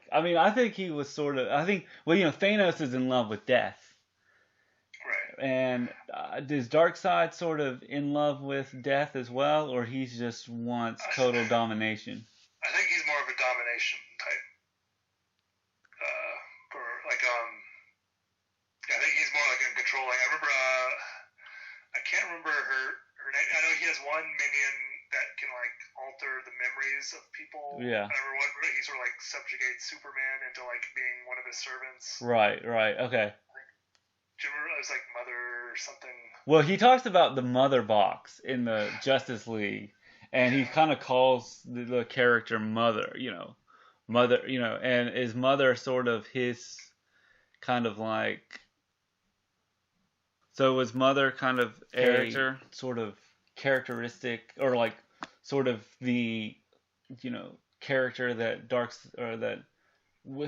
think he was sort of, Thanos is in love with death. Right. And is Darkseid sort of in love with death as well, or he just wants total domination? I think he's more of a domination type. I think he's more like in controlling. I remember, I can't remember her name. I know he has one minion that can like alter the memories of people. Yeah. I remember one he sort of like subjugates Superman into like being one of his servants. Right. Okay. Do you remember it was like Mother or something? Well, he talks about the Mother Box in the Justice League, and he kind of calls the character Mother, Mother, and is Mother sort of his kind of like. So was Mother kind of a character, sort of characteristic, or like sort of the, character that that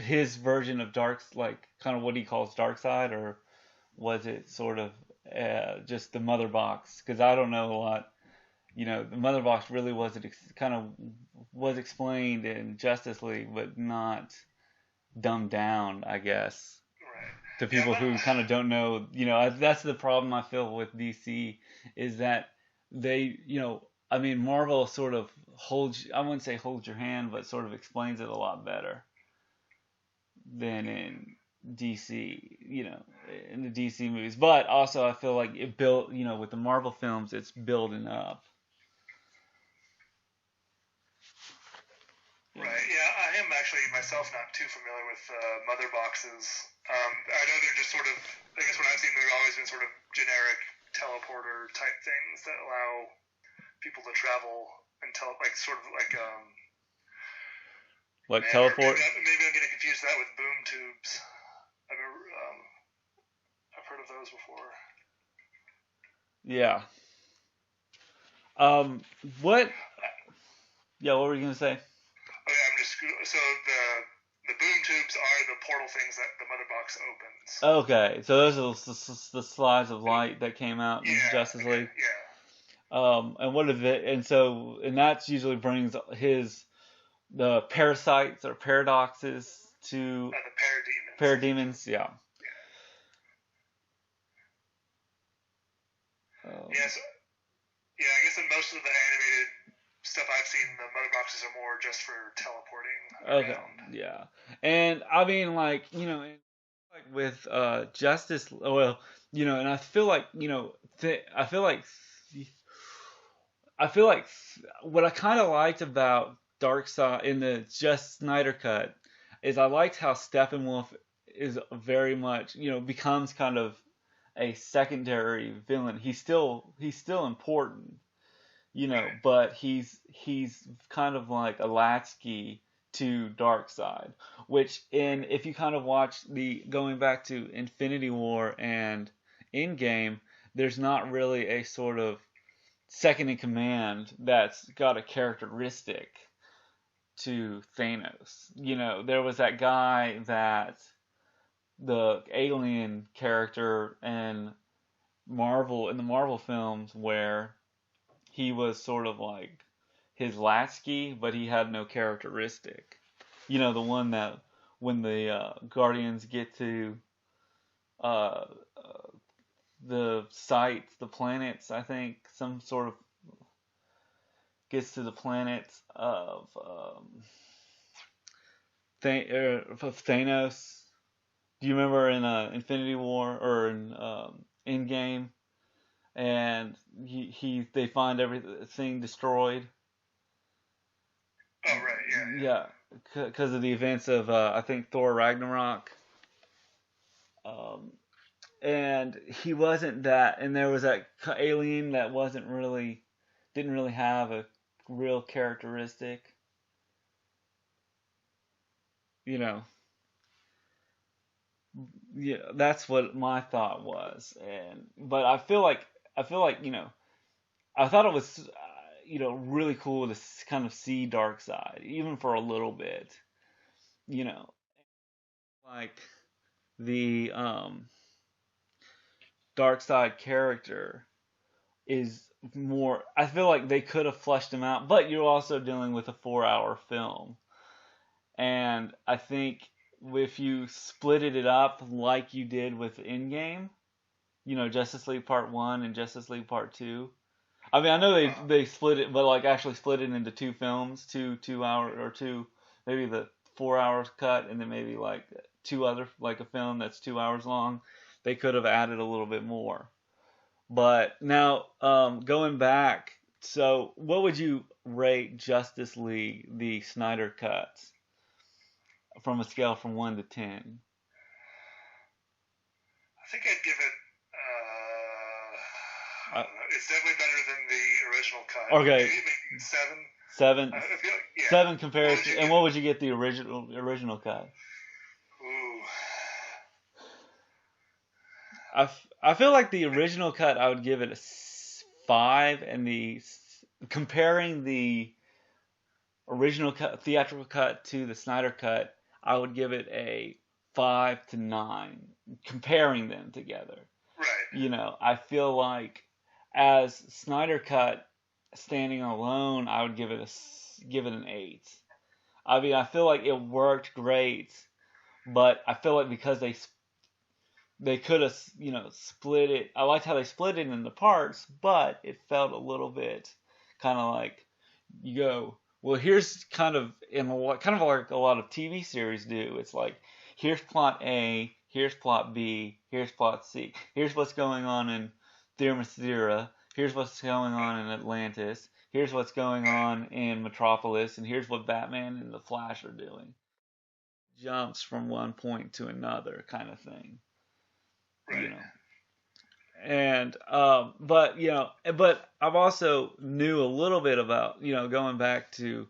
his version of like kind of what he calls Darkseid, or was it sort of just the Mother Box? Because I don't know a lot. The Mother Box really wasn't was explained in Justice League, but not dumbed down, I guess. To people who kind of don't know, that's the problem I feel with DC, is that they, Marvel sort of I wouldn't say holds your hand, but sort of explains it a lot better than in DC, in the DC movies. But also I feel like it built, with the Marvel films, it's building up. Right, yeah, I am actually myself not too familiar with Mother Boxes. I know they're just sort of, I guess what I've seen, they've always been sort of generic teleporter type things that allow people to travel and teleport. Teleport? Maybe I'm getting confused with that with boom tubes. I've heard of those before. Yeah. What were you going to say? So the boom tubes are the portal things that the Mother Box opens. Okay, so those are the slides of light that came out in Justice League. Yeah. And what is it? And that usually brings the parasites or paradoxes to the parademons. Yeah. Yes. Yeah, I guess in most of the animated stuff I've seen, the Mother Boxes are more just for teleporting around. Yeah. And I mean, with Justice, well, and I feel like, I feel like what I kind of liked about Darkseid in the Snyder cut is I liked how Steppenwolf is very much, becomes kind of a secondary villain. He's still important, but he's kind of like a latchkey to Darkseid, which if you kind of watch going back to Infinity War and Endgame, there's not really a sort of second in command that's got a characteristic to Thanos. There was that guy that the alien character in the Marvel films where he was sort of like his latchkey, but he had no characteristic. The one that when the Guardians get to the sites, the planets, I think some sort of gets to the planets of Thanos. Do you remember in Infinity War or in Endgame? And they find everything destroyed. Oh, right, yeah. Yeah, because of the events of I think Thor Ragnarok. Um, and he wasn't that, and there was that alien that didn't really have a real characteristic, you know. Yeah, that's what my thought was, but I feel like I thought it was really cool to kind of see Dark Side, even for a little bit, you know, like the Dark Side character is more. I feel like they could have fleshed him out, but you're also dealing with a 4-hour film, and I think if you splitted it up like you did with Endgame, Justice League Part One and Justice League Part Two. I mean, I know they split it, but like actually split it into two films, 2 hour or two, maybe the 4 hours cut, and then maybe like two other like a film that's 2 hours long. They could have added a little bit more. But now, going back, so what would you rate Justice League, the Snyder cuts, from a scale from 1 to 10? I think I'd give it. I don't know. It's definitely better than the original cut. Okay. Maybe 7. 7. I feel like, yeah. 7 compared to, and what would you get the original cut? Ooh. I feel like the original cut I would give it a 5, and comparing the original cut, theatrical cut to the Snyder cut, I would give it a 5 to 9. Comparing them together, Right. I feel like as Snyder cut standing alone, I would give it an 8. I mean, I feel like it worked great, but I feel like because they could have, split it. I liked how they split it into parts, but it felt a little bit kind of like you go, well, here's kind of like a lot of TV series do. It's like, here's plot A, here's plot B, here's plot C, here's what's going on in Themyscira, here's what's going on in Atlantis, here's what's going on in Metropolis, and here's what Batman and the Flash are doing. Jumps from one point to another, kind of thing. Right. And but I've also knew a little bit about going back to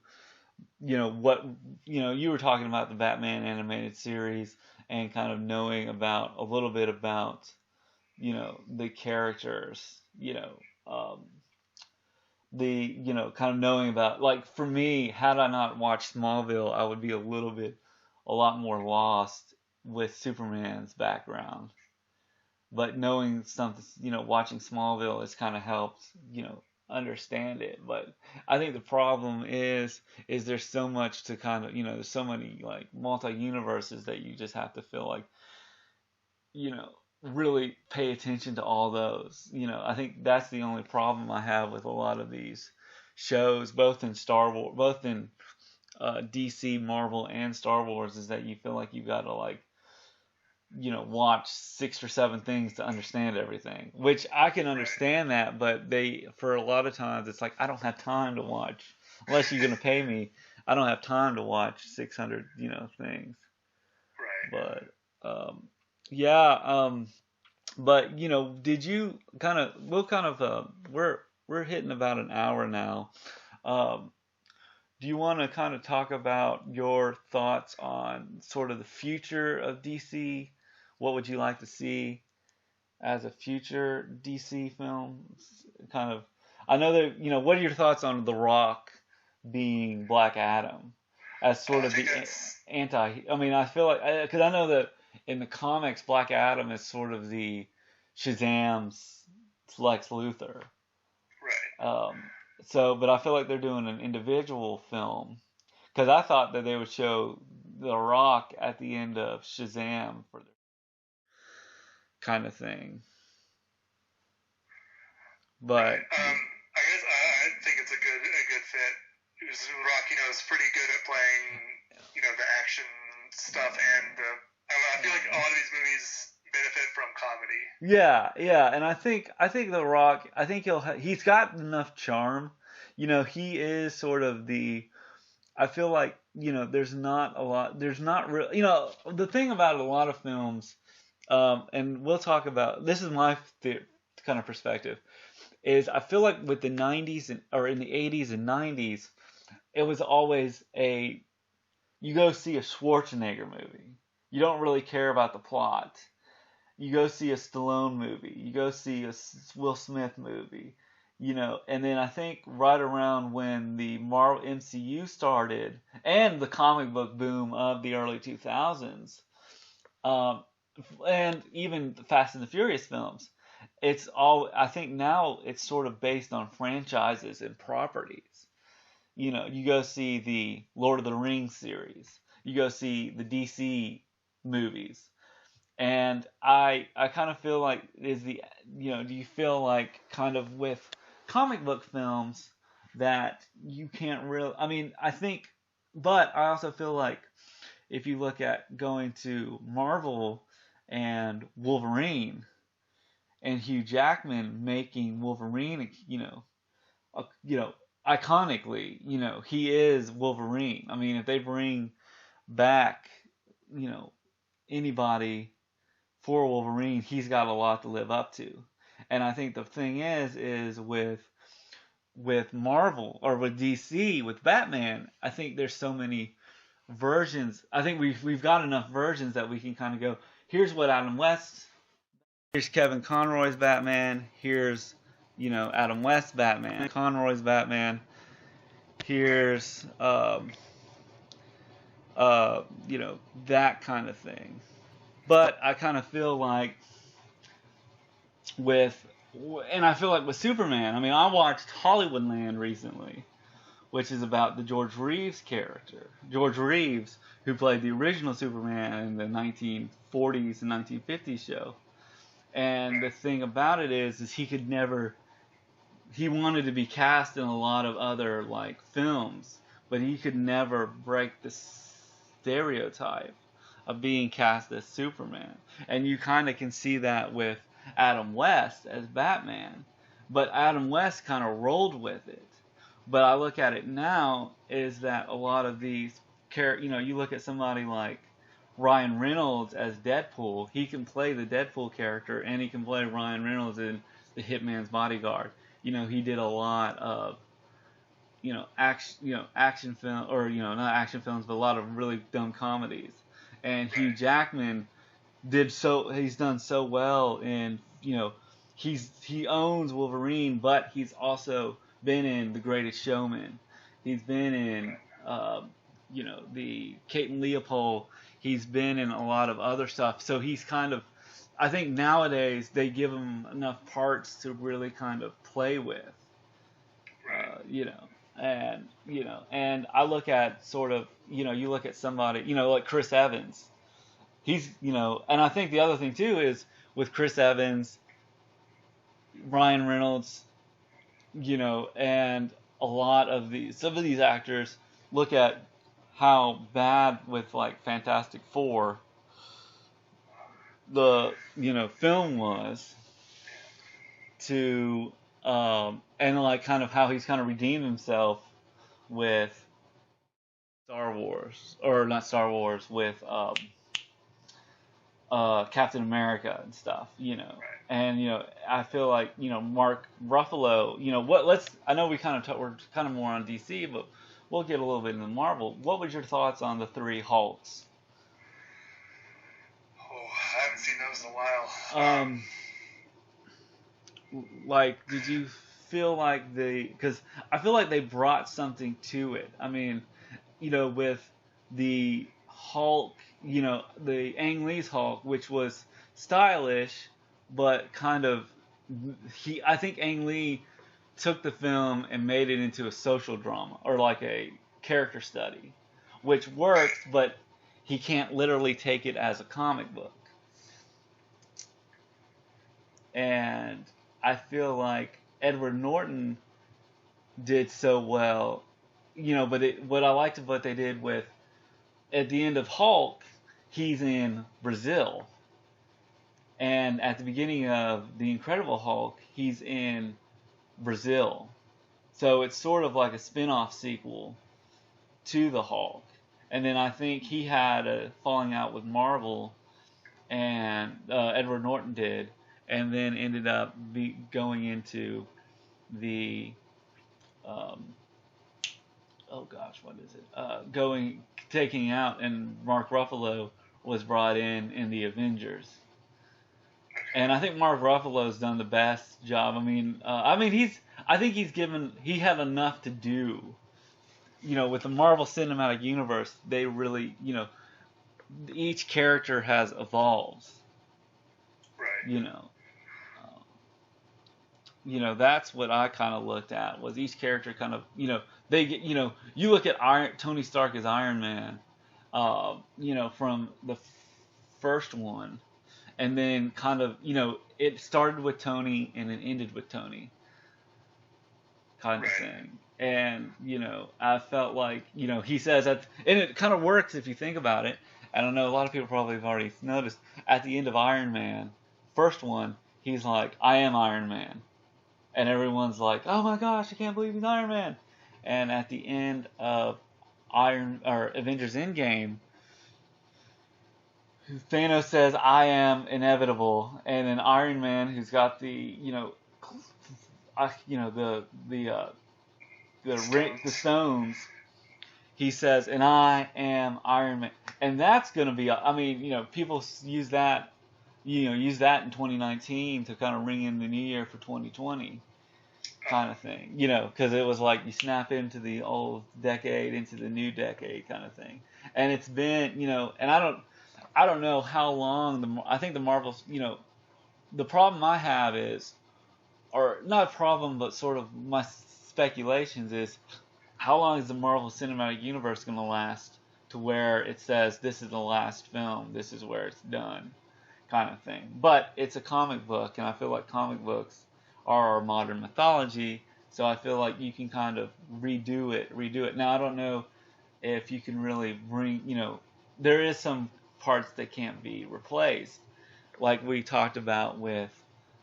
what you were talking about the Batman animated series, and kind of knowing about a little bit about the characters, the kind of knowing about, like, for me, had I not watched Smallville, I would be a lot more lost with Superman's background. But knowing something, watching Smallville has kind of helped, understand it. But I think the problem is there's so much to kind of, there's so many like multi-universes that you just have to feel like, really pay attention to all those. I think that's the only problem I have with a lot of these shows, both in Star Wars, both in DC, Marvel, and Star Wars, is that you feel like you got to like watch 6 or 7 things to understand everything, which I can understand that, but for a lot of times, it's like, I don't have time to watch, unless you're going to pay me. I don't have time to watch 600, things. Right. But, yeah, but, did you we're hitting about an hour now. Do you want to kind of talk about your thoughts on sort of the future of DC? What would you like to see as a future DC film? Kind of, I know that, what are your thoughts on The Rock being Black Adam as sort of the anti? I mean, I feel like, because I know that in the comics, Black Adam is sort of the Shazam's Lex Luthor. Right. But I feel like they're doing an individual film, because I thought that they would show The Rock at the end of Shazam for the kind of thing. But I guess I think it's a good fit. Because The Rock, is pretty good at playing, the action stuff, and I feel like a lot of these movies benefit from comedy. Yeah, and I think The Rock, I think he's got enough charm. He is sort of the, I feel like, there's not a lot, there's not real, the thing about a lot of films, and we'll talk about, this is my kind of perspective, is I feel like with the 90s or in the 80s and 90s, it was always you go see a Schwarzenegger movie. You don't really care about the plot. You go see a Stallone movie. You go see a Will Smith movie. And then I think right around when the Marvel MCU started and the comic book boom of the early 2000s, and even the Fast and the Furious films, I think now it's sort of based on franchises and properties. You go see the Lord of the Rings series. You go see the DC movies. And I kind of feel like do you feel like kind of with comic book films that you can't really, I mean, but I also feel like if you look at going to Marvel and Wolverine and Hugh Jackman making Wolverine, iconically, he is Wolverine. I mean, if they bring back, anybody for Wolverine, he's got a lot to live up to. And I think the thing is with Marvel or with DC, with Batman, I think there's so many versions. I think we've got enough versions that we can kind of go, here's what Adam West, here's Kevin Conroy's Batman, here's Adam West's Batman, Conroy's Batman, here's that kind of thing. But I kind of feel like with Superman, I mean, I watched Hollywoodland recently, which is about the George Reeves character. George Reeves, who played the original Superman in the 1940s and 1950s show. And the thing about it is he wanted to be cast in a lot of other like films, but he could never break the stereotype of being cast as Superman. And you kind of can see that with Adam West as Batman. But Adam West kind of rolled with it. But I look at it now is that a lot of these you look at somebody like Ryan Reynolds as Deadpool. He can play the Deadpool character, and he can play Ryan Reynolds in The Hitman's Bodyguard. He did a lot of action film, or not action films, but a lot of really dumb comedies. And Hugh Jackman he's done so well in, he owns Wolverine, but he's also been in The Greatest Showman. He's been in the Kate and Leopold. He's been in a lot of other stuff. So he's kind of, I think nowadays they give him enough parts to really kind of play with. And I look at sort of, you look at somebody, like Chris Evans. He's, and I think the other thing too is with Chris Evans, Ryan Reynolds, and some of these actors, look at how bad with like Fantastic Four the film was to and like kind of how he's kind of redeemed himself with Star Wars, or not Star Wars, with Captain America and stuff, and I feel like Mark Ruffalo, I know we're kind of more on DC, but we'll get a little bit into Marvel. What was your thoughts on the three Hulks? I haven't seen those in a while. Like, did you feel like because I feel like they brought something to it. I mean, with the Hulk, the Ang Lee's Hulk, which was stylish, but kind of, I think Ang Lee took the film and made it into a social drama, or like a character study, which works, but he can't literally take it as a comic book. And I feel like Edward Norton did so well, but what I liked what they did with, at the end of Hulk, he's in Brazil. And at the beginning of The Incredible Hulk, he's in Brazil. So it's sort of like a spin-off sequel to the Hulk. And then I think he had a falling out with Marvel, and Edward Norton did, and then ended up going into the oh gosh, what is it? Taking out, and Mark Ruffalo was brought in the Avengers. And I think Mark Ruffalo's done the best job. I think he had enough to do. With the Marvel Cinematic Universe, they really, each character has evolved. Right. That's what I kind of looked at, was each character kind of, they get, you look at Tony Stark as Iron Man, from the first one, and then kind of, it started with Tony and it ended with Tony, kind of thing. And, I felt like, he says that, and it kind of works if you think about it. I don't know, a lot of people probably have already noticed, at the end of Iron Man, first one, he's like, I am Iron Man. And everyone's like, oh my gosh, I can't believe he's Iron Man. And at the end of Avengers Endgame, Thanos says, I am inevitable. And then Iron Man, who's got the stones, he says, and I am Iron Man. And that's going to be, people use that in 2019 to kind of ring in the new year for 2020 kind of thing, because it was like you snap into the old decade into the new decade kind of thing. And it's been, and I don't know how long I think the Marvels, the problem I have is, or not a problem, but sort of my speculations is, how long is the Marvel Cinematic Universe going to last to where it says this is the last film, this is where it's done, kind of thing. But it's a comic book, and I feel like comic books are our modern mythology, so I feel like you can kind of redo it. Now, I don't know if you can really bring, there is some parts that can't be replaced, like we talked about with,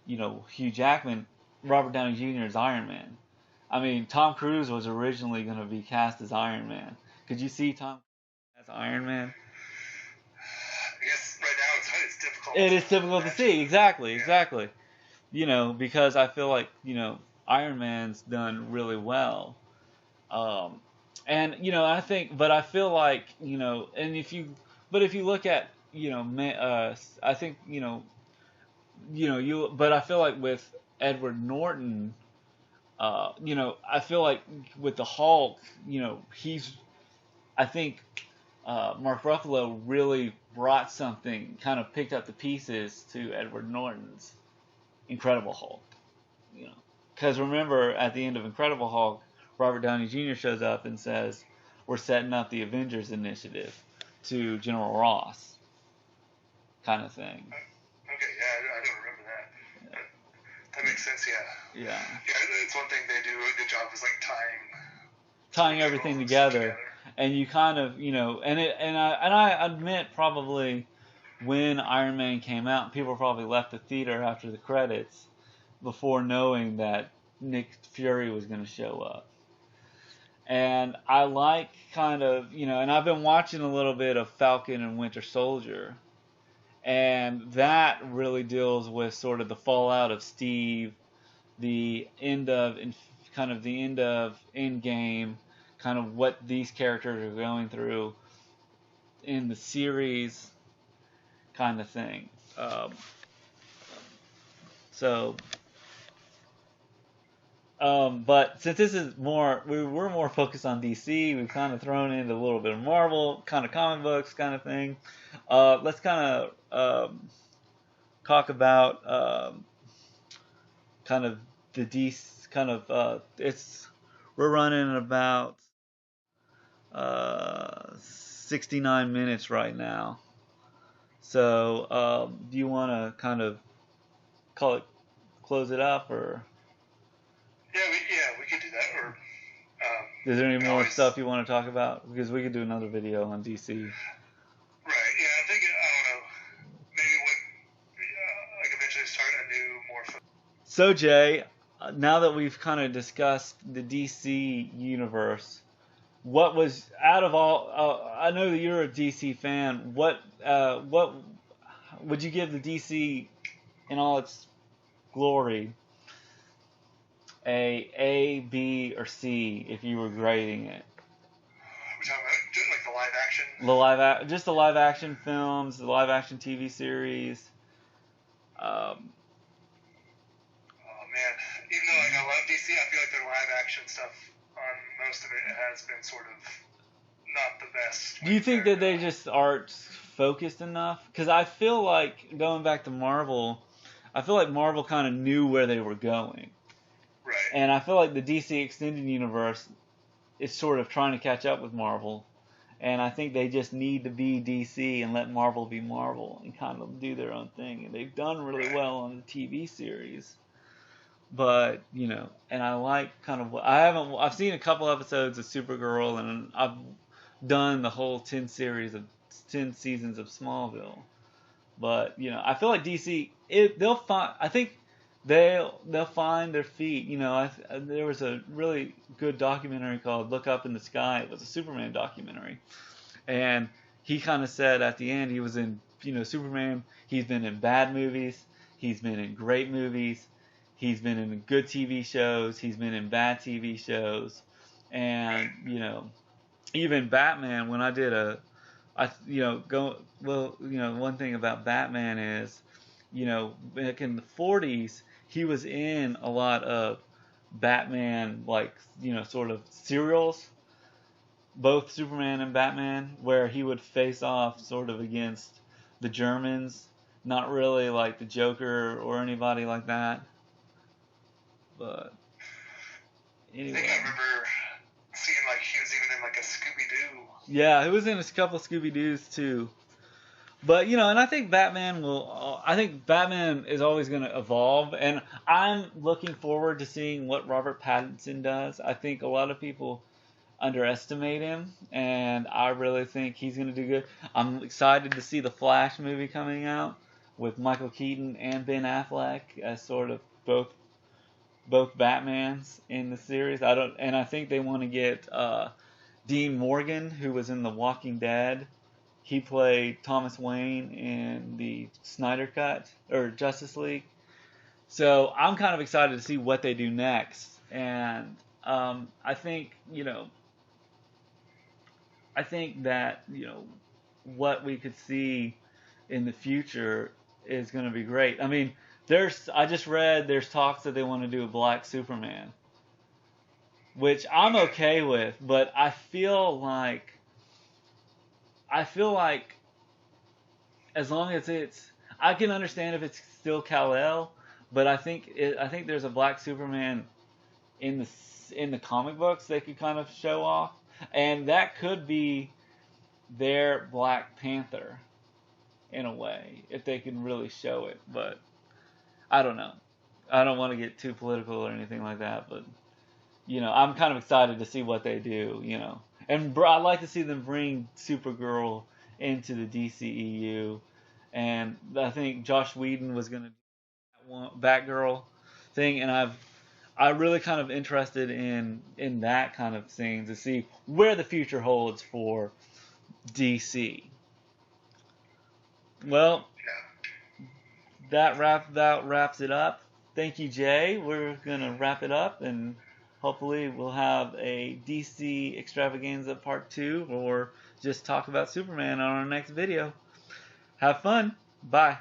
Hugh Jackman, Robert Downey Jr. as Iron Man. I mean, Tom Cruise was originally going to be cast as Iron Man. Could you see Tom Cruise as Iron Man? I guess right now it's difficult. It is difficult to see, exactly. Because I feel like, Iron Man's done really well. And, I think, but I feel like, and if you look at, I think, but I feel like with Edward Norton, I feel like with the Hulk, I think Mark Ruffalo really brought something, kind of picked up the pieces to Edward Norton's Incredible Hulk. Because remember, at the end of Incredible Hulk, Robert Downey Jr. shows up and says, we're setting up the Avengers Initiative to General Ross, kind of thing. Okay, yeah, I don't remember that. That makes sense, yeah. Yeah. Yeah, it's one thing they do a good job is like tying everything together. And you kind of, and I admit, probably when Iron Man came out, people probably left the theater after the credits before knowing that Nick Fury was going to show up. And I like kind of, and I've been watching a little bit of Falcon and Winter Soldier, and that really deals with sort of the fallout of Steve, the end of Endgame, kind of what these characters are going through in the series, kind of thing. But since this is we're more focused on DC, we've kind of thrown in a little bit of Marvel, kind of comic books, kind of thing. Let's kind of talk about kind of the DC, kind of we're running about 69 minutes right now. So do you want to kind of close it up, or? Yeah, we could do that. Or is there any more stuff you want to talk about? Because we could do another video on DC. Right. Yeah, I think I don't know. Maybe like eventually start a new more. So Jay, now that we've kind of discussed the DC universe, what was out of all? I know that you're a DC fan. What would you give the DC in all its glory? A, B, or C if you were grading it? We're talking about just like the live action. Just the live action films, the live action TV series. Oh man, even though like I love DC, I feel like their live action stuff on most of it has been sort of not the best. Do you think that they just aren't focused enough? Because I feel like, going back to Marvel, I feel like Marvel kind of knew where they were going. Right. And I feel like the DC Extended Universe is sort of trying to catch up with Marvel. And I think they just need to be DC and let Marvel be Marvel and kind of do their own thing. And they've done really well on the TV series. But, you know, and I like kind of I've seen a couple episodes of Supergirl, and I've done the whole 10 seasons of Smallville. But, you know, I feel like DC, I think they'll find their feet. You know, there was a really good documentary called Look Up in the Sky. It was a Superman documentary. And he kind of said at the end, he was in, you know, Superman, he's been in bad movies, he's been in great movies, he's been in good TV shows, he's been in bad TV shows. And, you know, even Batman, when I did one thing about Batman is, you know, back in the 40s, he was in a lot of Batman, like, you know, sort of serials, both Superman and Batman, where he would face off sort of against the Germans, not really like the Joker or anybody like that. But anyway. I think I remember seeing like he was even in like a Scooby-Doo. Yeah, he was in a couple Scooby-Doos too. But, you know, and I think Batman is always going to evolve, and I'm looking forward to seeing what Robert Pattinson does. I think a lot of people underestimate him, and I really think he's going to do good. I'm excited to see the Flash movie coming out with Michael Keaton and Ben Affleck as sort of both Batmans in the series. I think they want to get Dean Morgan, who was in The Walking Dead. He played Thomas Wayne in the Snyder Cut, or Justice League. So I'm kind of excited to see what they do next. And I think that, you know, what we could see in the future is going to be great. I mean, I just read there's talks that they want to do a Black Superman, which I'm okay with, but I feel like as long as I can understand if it's still Kal-El, but I think there's a Black Superman in the comic books they could kind of show off, and that could be their Black Panther in a way if they can really show it. But I don't know. I don't want to get too political or anything like that, but, you know, I'm kind of excited to see what they do, you know. And I'd like to see them bring Supergirl into the DCEU. And I think Josh Whedon was going to do that Batgirl thing, and I'm really kind of interested in that kind of thing to see where the future holds for DC. Well, that wraps it up. Thank you, Jay. We're going to wrap it up, and hopefully we'll have a DC extravaganza part 2, or just talk about Superman on our next video. Have fun. Bye.